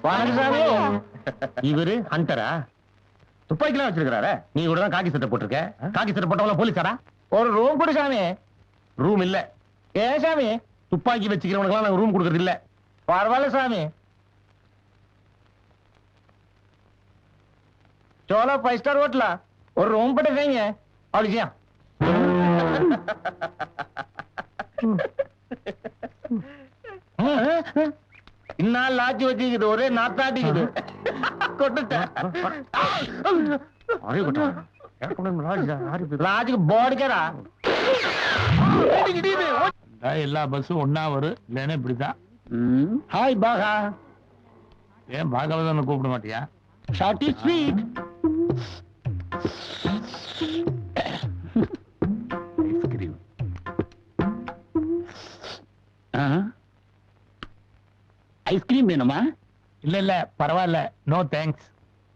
வணக்கம். இவரு ஹண்டரா? துப்பாக்கி எல்லாம் வச்சிருக்காரு. நீ கூட தான் காக்கி சட்டை போட்டிருக்க. காக்கி சட்டை போட்டவங்கள போலீஸாடா? ஒரு ரூம் கொடு சாமி. ரூம் இல்ல. ஏன் சாமி? துப்பாக்கி வச்சுக்கிறவனுக்கு நாங்க ரூம் கொடுக்கறது இல்ல. பரவாயில்ல சாமி. चलो 5 स्टार होटल और रूम पड़े देंगे और जी इन्ना लाच वच्चिक्कुது ஒரே நாத்தாடிக்குது. கொட்டுட்டேன். அரே கொட்டா. லாஜுக்கு போர்டு கேடா. எல்லா பஸ்ஸும் ஒன்னா வரும், இல்லைன்னா இப்படிதான். ஹாய் பாகா. ஏன் பாகவதன் கூப்பிட மாட்டியா? Short is sweet. Ice cream. Ice cream வேணுமா? இல்ல இல்ல பரவாயில்ல, நோ தேங்க்ஸ்.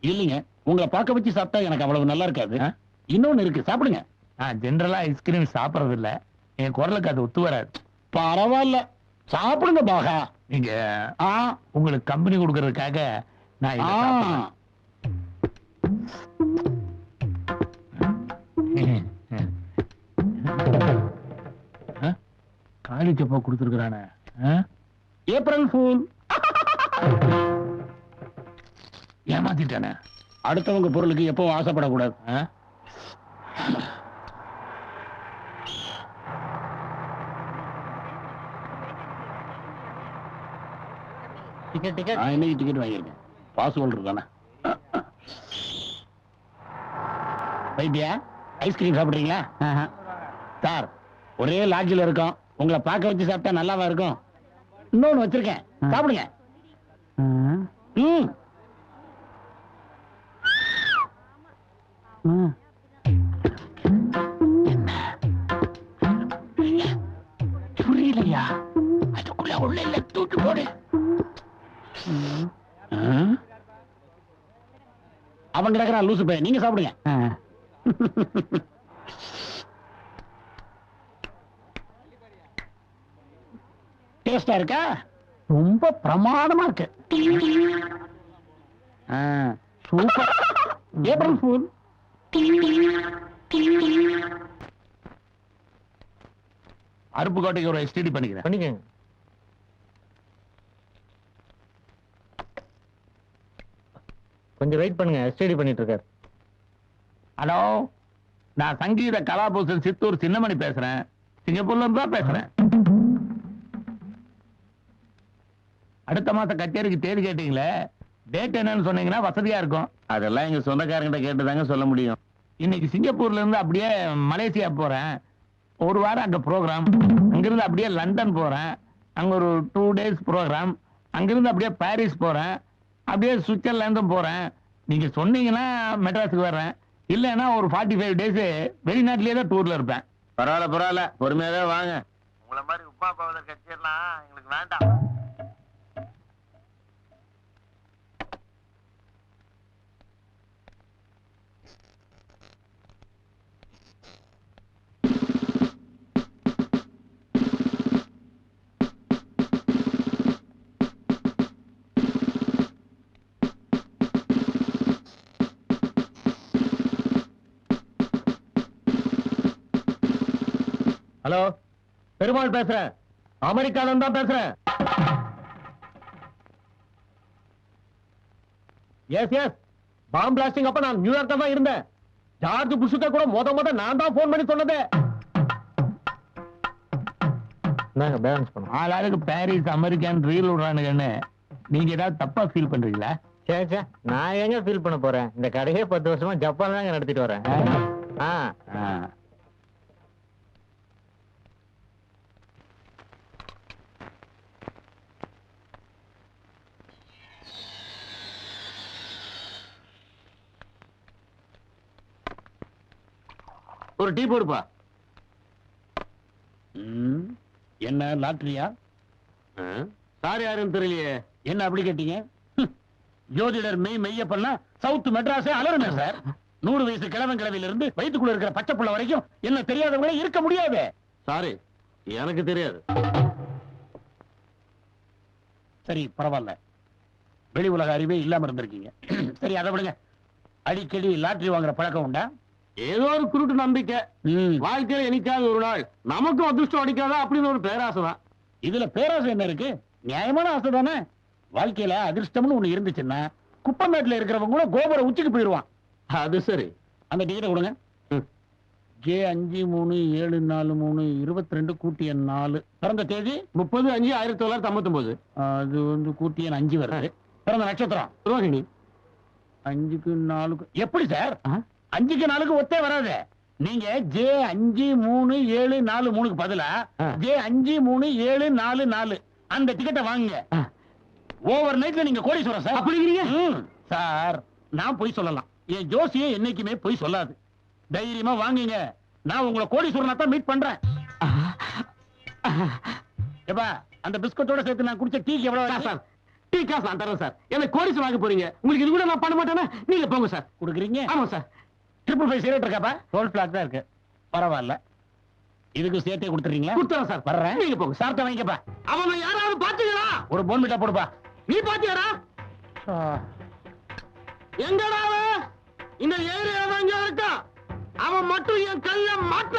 இல்லைங்க, உங்களை பார்க்க வச்சு சாப்பிட்டா எனக்கு அவ்வளவு நல்லா இருக்காது. இன்னொன்னு இருக்கு, சாப்பிடுங்க. ஜெனரலா ஐஸ்கிரீம் சாப்பிடறது இல்ல, என் குரலுக்கு அது ஒத்து வராது. பரவாயில்ல, சாப்பிடுங்க பாகா. நீங்க உங்களுக்கு கம்பெனி கொடுக்கறதுக்காக நான் இதை சாப்பிடுறேன். காலி சப்பா கொடுத்துருக்கானே. April fool. ஏமாத்திட்டானே. அடுத்தவங்க பொருளுக்கு எப்பவும் ஆசைப்படக்கூடாது. Ticket ticket. நான் இன்னைக்கு டிக்கெட் வாங்கியிருக்கேன். பாஸ்வேர்டு இருக்கானே. வைத்தியா, ஐஸ்கிரீம் சாப்பிடுறீங்களா? சார், ஒரே லாட்ஜில் இருக்கோம், உங்களை பார்க்க வச்சு சாப்பிட்டா நல்லாவா இருக்கும்? இன்னொன்னு வச்சிருக்கேன், சாப்பிடுங்க. புரியலையா? அதுக்குள்ள உள்ள இல்ல, தூக்கி போடு. அவன் கிடக்குறான் லூசு பையன், நீங்க சாப்பிடுங்க. டேஸ்டா இருக்கா? ரொம்ப பிரமாதமா இருக்கு. சூப்பர். April fool. அருப்புக்கோட்டைக்கு ஒரு எஸ்டிடி பண்ணிக்கிறேன். பண்ணிக்கங்க. கொஞ்சம் வெயிட் பண்ணுங்க, ஸ்டடி பண்ணிட்டு இருக்காரு. ஹலோ, நான் சங்கீத கலாபூஷன் சித்தூர் சின்னமணி பேசுறேன். சிங்கப்பூர்ல இருந்து தான் பேசுறேன். அடுத்த மாசம் கச்சேரிக்கு தேதி கேட்டீங்களே, டேட் என்னன்னு சொன்னீங்கன்னா வசதியா இருக்கும். அதெல்லாம் எங்க சொந்தக்காரங்கிட்ட கேட்டுதாங்க சொல்ல முடியும். இன்னைக்கு சிங்கப்பூர்ல இருந்து அப்படியே மலேசியா போறேன். ஒரு வாரம் அங்க ப்ரோக்ராம். அங்கிருந்து அப்படியே லண்டன் போறேன், அங்க ஒரு 2 days ப்ரோக்ராம். அங்கிருந்து அப்படியே பாரிஸ் போறேன், அப்படியே சுவிட்சர்லாந்தும் போறேன். நீங்க சொன்னீங்கன்னா மெட்ராஸுக்கு வர்றேன், இல்லைன்னா ஒரு 45 days வெளிநாட்டிலேயே தான் டூர்ல இருப்பேன். பரவாயில்ல பரவாயில்ல, பொறுமையாவே வாங்க. உங்களை மாதிரி உப்பா பாவதர் கட்சியெல்லாம் எங்களுக்கு வேண்டாம். ஹலோ, பெருமாள் பேசுறேன். அமெரிக்கால தான் பேசுறேன். எஸ் எஸ், பாம் பிளாஸ்டிங் அப்ப நான் நியூயார்க்ல தான் இருந்தேன். ஜார்ஜ் புஷ்க்கு கூட முத நான் தான் போன் பண்ணி சொன்னது. நாங்க பேலன்ஸ் பண்ணோம். ஆளாளுக்கு பாரிஸ் அமெரிக்கான்னு ரீல் விடுறானுங்கன்னு நீங்க ஏதாவது தப்பா ஃபீல் பண்றீங்களா? சே சே, நான் எங்க ஃபீல் பண்ண போறேன்? இந்த கடையே 10 வருஷமா ஜப்பான் தாங்க நடத்திட்டு வரேன். ஒரு டீ போடுப்பா. என்ன லாட்டரியா? சார் யாருன்னு தெரியலையே. என்ன அப்படி கேட்டீங்க? ஜோதிடர் மெய்ய பண்ணா சவுத் மெட்ராஸே அலருமே சார். 100 வயசு கிழவில இருந்து வயிற்றுக்குள்ள இருக்கிற பச்சை புள்ள வரைக்கும் என்ன தெரியாதவங்களே இருக்க முடியாது. சாரி, எனக்கு தெரியாது. சரி பரவாயில்ல, வெளி உலக அறிவே இல்லாம இருந்திருக்கீங்க. சரி அதை விடுங்க. அடிக்கடி லாட்டரி வாங்குற பழக்கம் உண்டா? ஏதோ ஒரு குருட்டு நம்பிக்கை. வாழ்க்கையில என்னைக்காவது ஒரு நாள் நமக்கும் அதிர்ஷ்டம் அடிக்காதா அப்படின்னு ஒரு பேராசை தான். இதுல பேராசை என்ன இருக்கு? நியாயமான ஆசை தானே. வாழ்க்கையில அதிர்ஷ்டம்னு ஒண்ணு இருந்துச்சுன்னா குப்பமேட்டுல இருக்கிறவங்க கூட கோபுர உச்சிக்கு போயிருவான். அது சரி. அந்த டிக்கெட்டை கொடுங்க. J5374 22 கூட்டிய 4. பிறந்த தேதி 30/5/1959. அது வந்து கூட்டிய 5 வருது. பிறந்த நட்சத்திரம் ரோஹிணி. 5க்கு 4 எப்படி சார்? 5க்கு 4க்கு ஒத்தே வராது. நீங்க J5374 பதிலா J5374 அந்த டிக்கெட்டை வாங்குங்க. ஓவர் நைட்ல நீங்க கோடீஸ்வரன் சார். அப்படிங்கிறீங்க? சார் நான் போய் சொல்லலாம், என் ஜோசியே என்னைக்குமே போய் சொல்லாது. தைரியமா வாங்குங்க. நான் உங்களை கோடீஸ்வரனா தான் மீட் பண்றேன். ஏப்பா அந்த பிஸ்கட்டோட சேர்த்து நான் குடிச்ச டீக்கு எவ்வளவு சார்? டீ காசு நான் தரேன் சார். எனக்கு கோடீஸ்வரன் ஆக போறீங்க. உங்களுக்கு இது கூட நான் பண்ண மாட்டேன்னா நீங்க போங்க சார். கொடுக்குறீங்க? ஆமா சார். 555 சிகரெட் இருக்காப்பா? 12 பிளாக் தான் இருக்கு. பரவாயில்ல, இதுக்கு சேர்த்தே கொடுத்துறீங்களா? கொடுத்துறேன் சார். வர்றேன். நீங்க போங்க. சார்ட்ட வாங்கிக்கப்பா. அவனை யாராவது பாத்தீங்களா? ஒரு போன்மிட்டா போடுப்பா. நீ பாத்தியாடா? எங்கடா அவன்? இந்த ஏரியால எங்க இருக்கா? அவன் மட்டும் என் கல்ல மாட்ட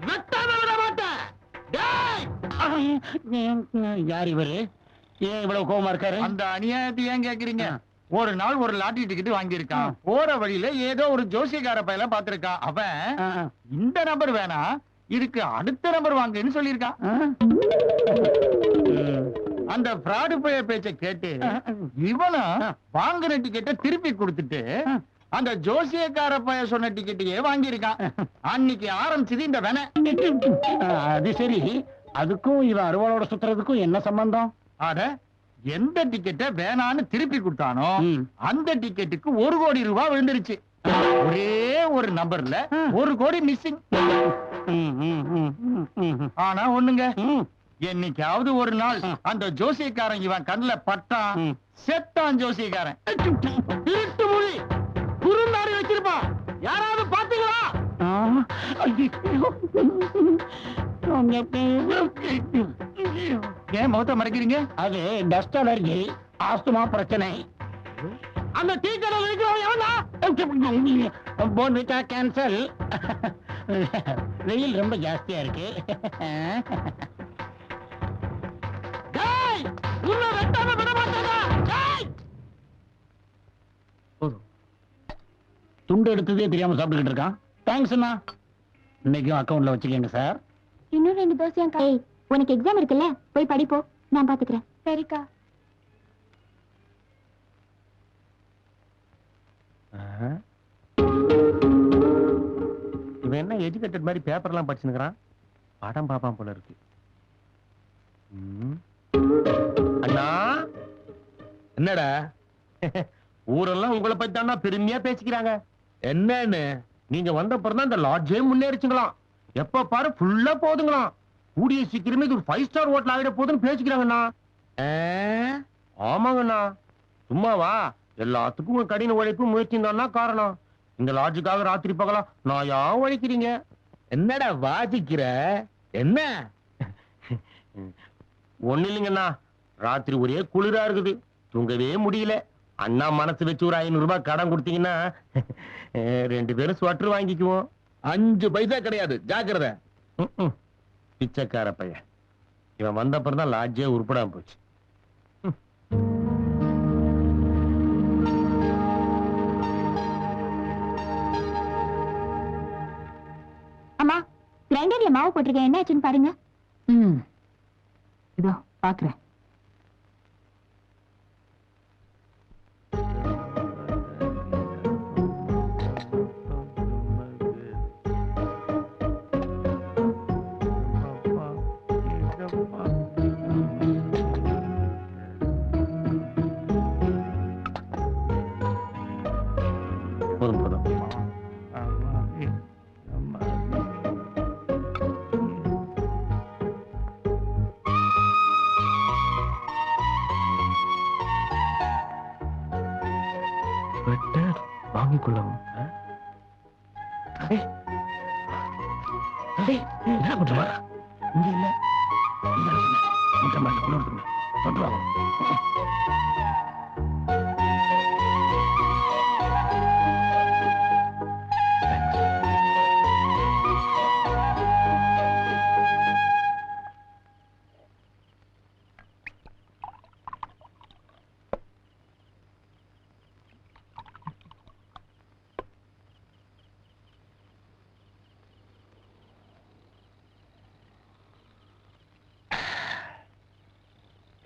வெட்டாம விட மாட்டேன். டேய்! யார் இவரு? ஏன் இவ்வளவு கோவமா இருக்காரு? அந்த அநியாயத்தை ஏன் கேக்குறீங்க? ஒரு நாள் ஒரு லாட்டரி டிக்கெட் வாங்கியிருக்கான். போற வழியில ஏதோ ஒரு ஜோசியக்கார பையல பாத்திருக்கான். அவன் இந்த நம்பர் வேணா, இதுக்கு அடுத்த நம்பர் வாங்குன்னு சொல்லியிருக்கான். அந்த ஃப்ராடு பைய பேச்ச கேட்டு இவனும் வாங்குற டிக்கெட்டை திருப்பி கொடுத்துட்டு அந்த ஜோசியக்கார பைய சொன்ன டிக்கெட்டையே வாங்கியிருக்கான். அன்னைக்கு ஆரம்பிச்சது இந்த வேண. அது சரி, அதுக்கும் இவன் அருவாளோட சுத்துறதுக்கும் என்ன சம்பந்தம்? அட, எந்த டிக்கெட்டை வேணான்னு திருப்பி கொடுத்தானோ அந்த டிக்கெட்டுக்கு 1 கோடி ரூபாய் விழுந்துருச்சு. ஒரே ஒரு நம்பர்ல 1 கோடி மிஸ்ஸிங். ஆனா ஒண்ணுங்க, என்னைக்காவது ஒரு நாள் அந்த ஜோசியக்காரன் இவன் கண்ணுல பட்டான், செத்தான் ஜோசியக்காரன். திருட்டு மொழி குறுந்தாடி வச்சிருப்பான். யாராவது பாத்தீங்களா? ஏன் முகத்தை மறைக்கிறீங்க? அது டஸ்ட் அலர்ஜி, ஆஸ்துமா பிரச்சனை. அந்த டீ கடை வைக்கிறவன் எவனா? போன்விட்டா கேன்சல். வெயில் ரொம்ப ஜாஸ்தியா இருக்கு. டேய், உன்னை வெட்டாம விட மாட்டேனா? டேய்! துண்டு எடுத்ததே தெரியாம சாப்பிட்டுக்கிட்டு இருக்கான். தேங்க்ஸ் அண்ணா. இன்னைக்கும் அக்கவுண்ட்ல வச்சுக்கோங்க சார். இன்னும் 2 தோசையாக்கா. ஏய், உனக்கு எக்ஸாம் இருக்குல்ல, போய் படிப்போ, நான் பாத்துக்கிறேன். சரிக்கா. இவன் என்ன எஜுகேட்டட் மாதிரி பேப்பர்லாம் படிச்சுக்கிறான்? படம் பாப்பான் போல இருக்கு. அண்ணா, என்னடா ஊரெல்லாம் உங்களை பத்தி தானா பெருமையா பேசிக்கிறாங்க. என்னன்னு? நீங்க வந்த பிறகு இந்த லாட்ஜே முன்னேறிச்சுங்களாம். எப்ப பாரு ஃபுல்லா போதுங்களாம். கூடிய சீக்கிரமே இது 5 ஸ்டார் ஹோட்டல் ஆகிட போதுன்னு பேசிக்கிறாங்கண்ணா. ஆமாங்கண்ணா. சும்மாவா? எல்லாத்துக்கும் உங்க கடின உழைப்பு முயற்சி தானா காரணம். இந்த லாட்ஜுக்காக ராத்திரி பகலாம் நான் ஏன் உழைக்கிறீங்க? என்னடா வாசிக்கிற? என்ன ஒண்ணு இல்லைங்கண்ணா, ராத்திரி ஒரே குளிரா இருக்குது, தூங்கவே முடியல. அண்ணா மனசு வச்சு ஒரு 500 ரூபாய் கடன் கொடுத்தீங்கன்னா 2 பேரும் ஸ்வெட்டர் வாங்கிக்குவோம். 5 பைசா கிடையாது, ஜாக்கிரதை. பிச்சைக்கார பையன். இவன் வந்த அப்புறம் தான் லாட்ஜே உருப்படாம போச்சு. அம்மா, கிரைண்டர்ல மாவு போட்டிருக்கேன், என்ன ஆச்சுன்னு பாருங்க. இதோ பாக்குறேன். போதும் போதும். என்ன பண்ற இங்க இல்ல இங்க சொன்ன முட்டை மேல கொண்டு வந்து தொட்டு வாங்க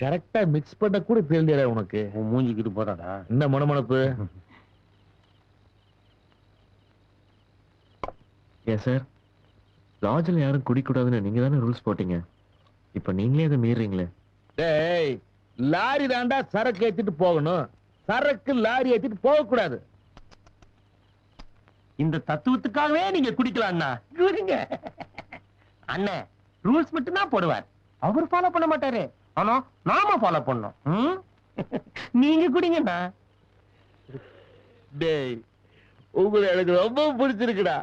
கரெக்டா மிக்ஸ் பண்ண கூட தெரிஞ்சடா உனக்கு உன் மூஞ்சிக்கிட்டு போறாடா. என்ன மனமனப்பு ஏன் சார் லாட்ஜில் யாரும் குடிக்கூடாதுன்னு நீங்க தானே ரூல்ஸ் போட்டீங்க இப்ப நீங்களே அதை மீறீங்களே டேய் லாரி தாண்டா சரக்கு ஏத்திட்டு போகணும் சரக்கு லாரி ஏத்திட்டு போக கூடாது இந்த தத்துவத்துக்காகவே நீங்க குடிக்கலாம் அண்ணா குடிங்க அண்ணன் ரூல்ஸ் மட்டும் தான் போடுவார் அவர் ஃபாலோ பண்ண மாட்டாரு ஆனா நாம ஃபாலோ பண்ணோம் நீங்க குடிங்கண்ணா டேய் உங்களை எனக்கு ரொம்ப பிடிச்சிருக்குடா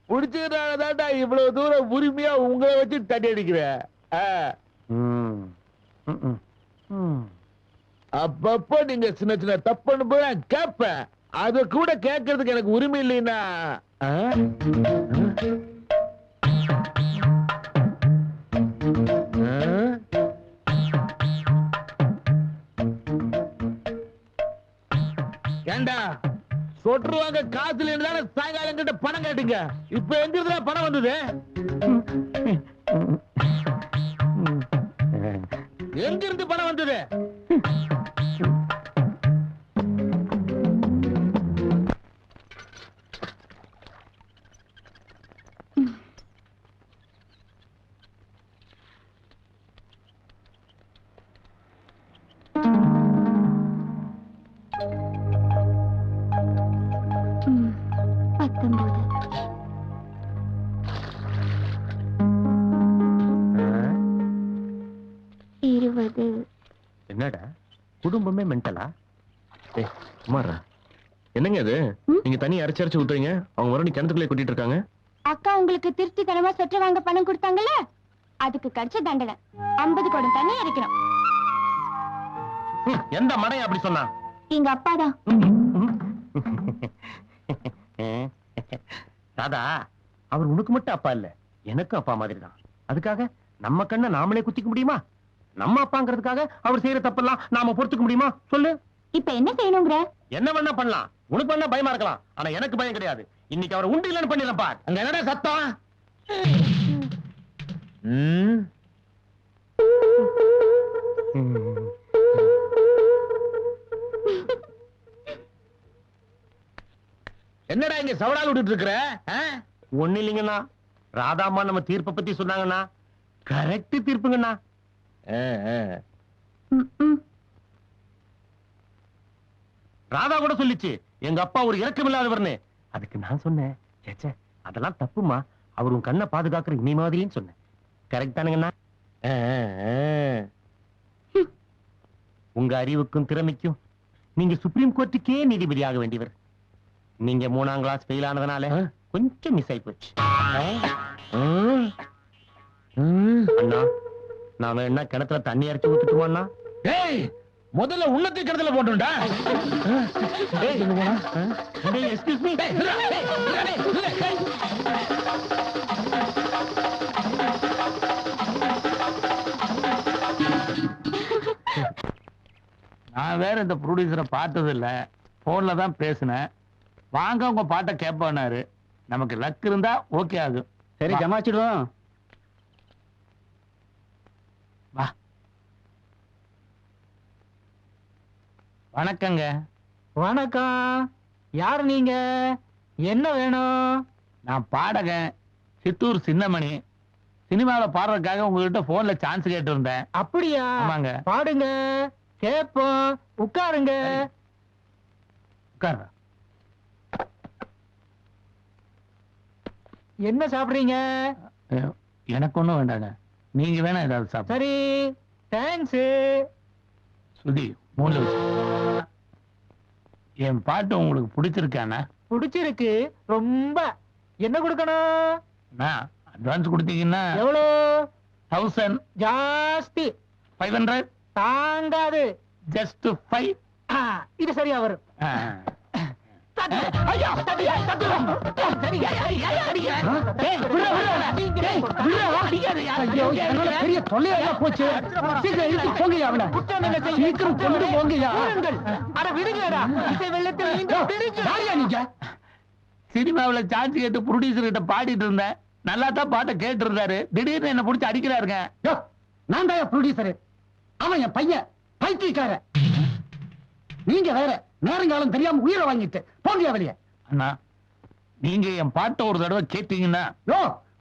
பிடிச்சதுனாலதான்டா இவ்வளவு தூரம் உரிமையா உங்களை வச்சு தட்டி அடிக்கிறேன் அப்பப்ப நீங்க சின்ன சின்ன தப்புன்னு போய் நான் கேட்பேன் அத கூட கேட்கறதுக்கு எனக்கு உரிமை இல்லைன்னா ஏண்டா சொட்டுருவாங்க காசுல இருந்தால சாயங்காலம் கிட்ட பணம் கேட்டுங்க இப்ப எங்க இருந்தா பணம் வந்தது எங்க இருந்து பணம் வந்தது என்னடா குடும்பமே மென்டலா சுமாரா என்னங்க அது நீங்க தண்ணி அரைச்சு அரைச்சு ஊத்துறீங்க அவங்க மறுபடியும் கிணத்துக்குள்ளே கொட்டிட்டு இருக்காங்க அக்கா உங்களுக்கு திருப்திகரமா சொட்டு வாங்க பணம் கொடுத்தாங்கல்ல அதுக்கு கிடைச்ச தண்டனை 50 குடம் தண்ணி இறைக்கணும் எந்த மடையை அப்படி சொன்னா எங்க அப்பாதான் ராதா அவர் உனக்கு மட்டும் அப்பா இல்ல எனக்கு அப்பா மாதிரி தான் அதுக்காக நம்ம கண்ணை நாமளே குத்திக்க முடியுமா நம்ம அப்பாங்கிறதுக்காக அவர் செய்யற தப்பெல்லாம் நாம பொறுத்துக்க முடியுமா சொல்லு இப்ப என்ன செய்யணுங்கிற என்ன வேணா பண்ணலாம் உனக்கு வேணா பயமா இருக்கலாம் ஆனா எனக்கு பயம் கிடையாது இன்னைக்கு அவர் உண்டு இல்லைன்னு பண்ணிடலாம் பார் அங்க என்னடா சத்தம் என்னடா இங்க சவடால் விட்டுட்டு இருக்கிற ஒண்ணு இல்லைங்கண்ணா ராதாமா நம்ம தீர்ப்பை பத்தி சொன்னாங்கண்ணா கரெக்ட் தீர்ப்புங்கண்ணா ராதா கூட சொல்லிச்சு எங்க அப்பா ஒரு இரக்கம் இல்லாதவர்னு அதுக்கு நான் சொன்னேன் சேச்சே அதெல்லாம் தப்புமா அவர் உன் கண்ணை பாதுகாக்கிற இனி மாதிரின்னு சொன்னேன் கரெக்ட் தானுங்கண்ணா உங்க அறிவுக்கும் திறமைக்கும் நீங்க சுப்ரீம் கோர்ட்டுக்கே நீதிபதி ஆக வேண்டியவர் நீங்க 3ஆம் கிளாஸ் ஃபெயில் ஆனதுனால கொஞ்சம் மிஸ் ஆயி போச்சு அண்ணா நாம என்ன கிணத்துல தண்ணி அரைச்சு ஊத்துட்டுமாண்ணா முதல்ல உன்னத்தை கிணத்துல போட்டுடா எக்ஸ்கியூஸ் மீ நான் வேற இந்த ப்ரொடியூசரை பார்த்தது இல்ல போன்ல தான் பேசினேன் வாங்க உங்க பாட்டை கேட்பானாரு நமக்கு லக் இருந்தா ஓகே ஆகும் சரி ஜமாச்சிடுவோம் வா வணக்கங்க வணக்கம் யார் நீங்க என்ன வேணும் நான் பாடகன் சித்தூர் சின்னமணி சினிமாவில் பாடுறதுக்காக உங்ககிட்ட போன்ல சான்ஸ் கேட்டு இருந்தேன் அப்படியா ஆமாங்க பாடுங்க கேப்போம் உட்காருங்க உட்கார்றேன் என்ன சாப்பிடுறீங்க எனக்கு ஒண்ணும் வேண்டாங்க நீங்க வேணா ஏதாவது சாப்பிடு சரி தேங்க்ஸ் சுதி மூணு என் பாட்டு உங்களுக்கு பிடிச்சிருக்கானா பிடிச்சிருக்கு ரொம்ப என்ன கொடுக்கணும் அட்வான்ஸ் கொடுத்தீங்கன்னா எவ்வளோ 1000 ஜாஸ்தி 500 தாங்காது. ஜஸ்ட் 5. இது சரியா வரும். ஐயா, தடியா, தடியா. தடியா, தடியா, தடியா. ஏய், விடு, விடு. ஏய், விடு, அடிக்காதயா. ஐயோ, இதனால பெரிய தொல்லையா போச்சு. சீக்கிரம் இழுத்து போங்கயா அவனை. சீக்கிரம் கொண்டு போங்கயா. அட விடுங்கடா. இசை வெள்ளத்தில் நீங்க விடுங்க. யாரையா நீங்க? சினிமாவுல சான்ஸ் கேட்டு ப்ரொடியூசர் கிட்ட பாடிட்டு இருந்தேன். நல்லா தான் பாட்டை கேட்டு இருந்தாரு. திடீர்னு என்ன புடிச்சு அடிக்கிறாருங்க. யோ, நான் தான் ப்ரொடியூசர். அவன் என் பையன், பைத்தியக்காரன். நீங்க வேற நேரங்காலம் தெரியாம உயிரை வாங்கிட்டு போங்க வெளியே. அண்ணா, நீங்க என் பாட்டை ஒரு தடவை கேட்டீங்கன்னா யோ,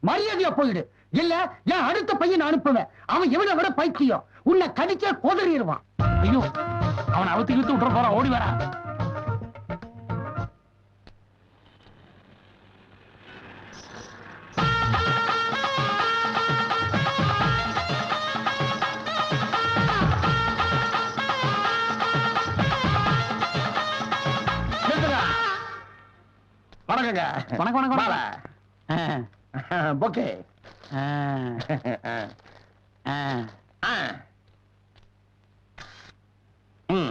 மரியாதையா போயிடு. இல்ல என் அடுத்த பையன் அனுப்புவேன். அவன் இவனை விட பைத்தியம். உன்னை கடிச்சே கொதறிடுவான். ஐயோ, அவனை அவுத்து இழுத்து விட்டுற போறான். ஓடி வரா. வணக்கங்க. வணக்கம் வணக்கம் வாடா. பொக்கே.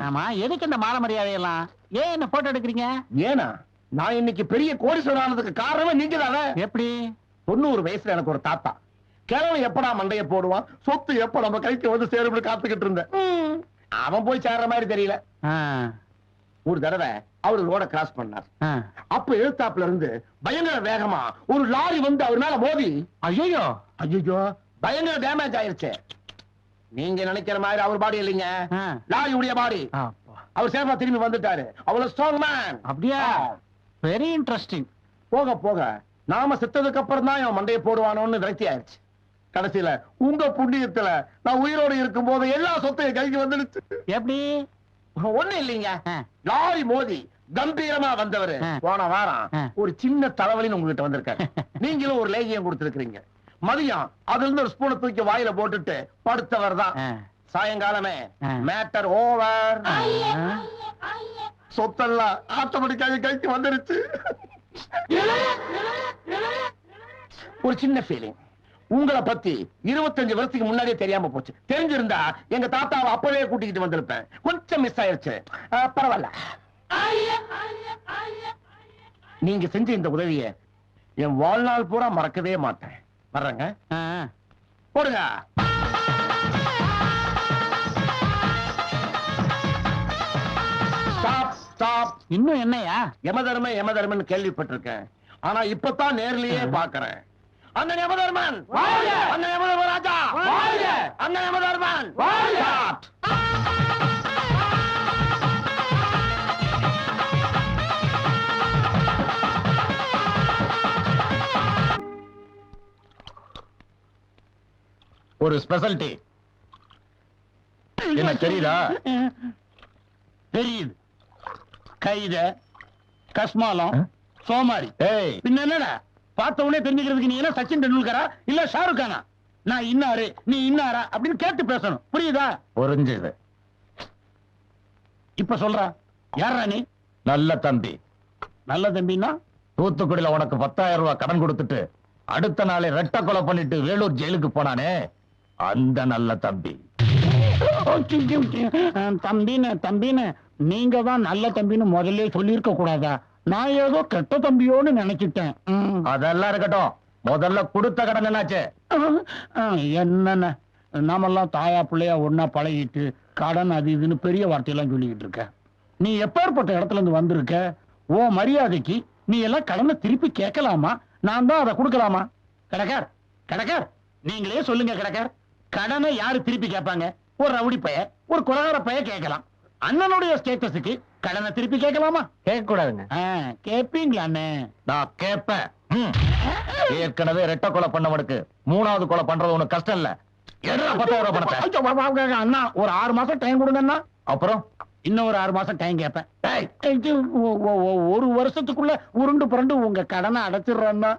ஆமா, எதுக்கு இந்த மாலை மரியாதையெல்லாம்? ஏன் என்ன போட்டோ எடுக்கிறீங்க? ஏனா நான் இன்னைக்கு பெரிய கோடீஸ்வரன் ஆனதுக்கு காரணமே நீங்க தானே. எப்படி? 90 வயசுல எனக்கு ஒரு தாத்தா கிழவன் எப்படா மண்டைய போடுவான், சொத்து எப்ப நம்ம கைக்கு வந்து சேரும்னு காத்துக்கிட்டு இருந்தேன். அவன் போய் சேர்ற மாதிரி தெரியல. ஒரு தடவை அவரு ரோட கிராஸ் பண்ணார். அப்ப எழுத்தாப்புல இருந்து பயங்கர வேகமா ஒரு லாரி வந்து அவர் மேல மோதி, ஐயோ ஐயோ பயங்கர டேமேஜ் ஆயிருச்சு. நீங்க நினைக்கிற மாதிரி அவர் பாடி இல்லைங்க, லாரி உடைய பாடி. அவர் சேஃபா திரும்பி வந்துட்டாரு. அவ்வளவு ஸ்ட்ராங் மேன். அப்படியா? Very interesting. போக போக நாம செத்ததுக்கு அப்புறம் தான் அவன் மண்டையை போடுவானோன்னு விரக்தி ஆயிடுச்சு. கடைசியில உங்க புண்ணியத்துல நான் உயிரோடு இருக்கும் போது எல்லா சொத்தையும் கைக்கு வந்துடுச்சு. எப்படி? ஒண்ணு இல்லைங்க, லாரி மோதி கம்பீரமா வந்தவரு போன வாரம் ஒரு சின்ன தலைவலின்னு உங்ககிட்ட வந்திருக்காரு. நீங்களும் ஒரு லேகியம் கொடுத்திருக்கீங்க. மதியம் அதுல இருந்து ஒரு ஸ்பூனை தூக்கி வாயில போட்டுட்டு படுத்தவர் தான். சாயங்காலமே மேட்டர் ஓவர். சொத்தெல்லாம் ஆட்டோமேட்டிக்காக கைக்கு வந்துருச்சு. ஒரு சின்ன ஃபீலிங். உங்களை பத்தி 25 வருஷத்துக்கு முன்னாடியே தெரியாம போச்சு. தெரிஞ்சிருந்தா எங்க தாத்தாவை அப்பவே கூட்டிக்கிட்டு வந்திருப்பேன். கொஞ்சம் மிஸ் ஆயிருச்சு. பரவாயில்ல. நீங்க செஞ்ச இந்த உதவியை என் வாழ்நாள் பூரா மறக்கவே மாட்டேன். வர்றேங்க. போடுங்க. Stop stop. இன்னும் என்னையா? யமதர்மன் யமதர்மன் கேள்விப்பட்டிருக்கேன். ஆனா இப்பதான் நேர்லயே பாக்குறேன். அண்ணன் யமதர்மன், அண்ணன் யமதர்மன் ராஜா, அண்ணன் யமதர்மன். ஒரு ஸ்பெஷாலிட்டி என்ன தெரியுதா? தெரியுது. கைத, கஸ்மாலம், சோமாரி. பின்ன என்னடா பார்த்த உடனே தெரிஞ்சுக்கிறதுக்கு நீ என்ன சச்சின் டெண்டுல்கரா இல்ல ஷாருக் கானா? நான் இன்னாரு நீ இன்னாரா அப்படின்னு கேட்டு பேசணும். புரியுதா? புரிஞ்சுது. இப்ப சொல்றா, யாரா நீ? நல்ல தம்பி. நல்ல தம்பின்னா தூத்துக்குடியில உனக்கு 10,000 ரூபாய் கடன் கொடுத்துட்டு அடுத்த நாளே ரெட்ட கொலை பண்ணிட்டு வேலூர் ஜெயிலுக்கு போனானே, அந்த நல்ல தம்பி. தம்பின்னு நீங்க தான் நல்ல தம்பின்னு முதல்ல சொல்லியிருக்க கூடாதா? நான் ஏதோ கெட்ட தம்பியோன்னு நினைச்சிட்டேன். அதெல்லாம் இருக்கட்டும், முதல்ல கொடுத்த கடன் என்னாச்சு? என்னென்ன நாமெல்லாம் தாயா பிள்ளையா ஒன்னா பழகிட்டு கடன் அது இதுன்னு பெரிய வார்த்தையெல்லாம் சொல்லிக்கிட்டு இருக்க. நீ எப்பேற்பட்ட இடத்துல இருந்து வந்திருக்க? ஓ மரியாதைக்கு நீ எல்லாம் கடனை திருப்பி கேட்கலாமா? நான் தான் அதை கொடுக்கலாமா? கடக்கார் கடக்கார் நீங்களே சொல்லுங்க கடக்கார், கடனை யாரு திருப்பி கேட்பாங்க? ஒரு ரவுடி பைய, ஒரு குலகார பைய கேட்கலாம். அண்ணனுடைய ஸ்டேட்டஸுக்கு கடனை திருப்பி கேட்கலாமா? கேட்க கூடாதுங்க. கேப்பீங்களாண்ணே? நான் கேட்பேன். ஏற்கனவே ரெட்ட கொலை பண்ணவனுக்கு 3வது கொலை பண்றது உனக்கு கஷ்டம் இல்ல. 10,000 ரூபாய் பணத்தை அண்ணா ஒரு 6 மாசம் டைம் கொடுங்க அண்ணா. அப்புறம் இன்னும் ஒரு 6 மாசம் டைம் கேட்பேன். ஒரு வருஷத்துக்குள்ள உருண்டு புரண்டு உங்க கடனை அடைச்சிடுறேன்னா.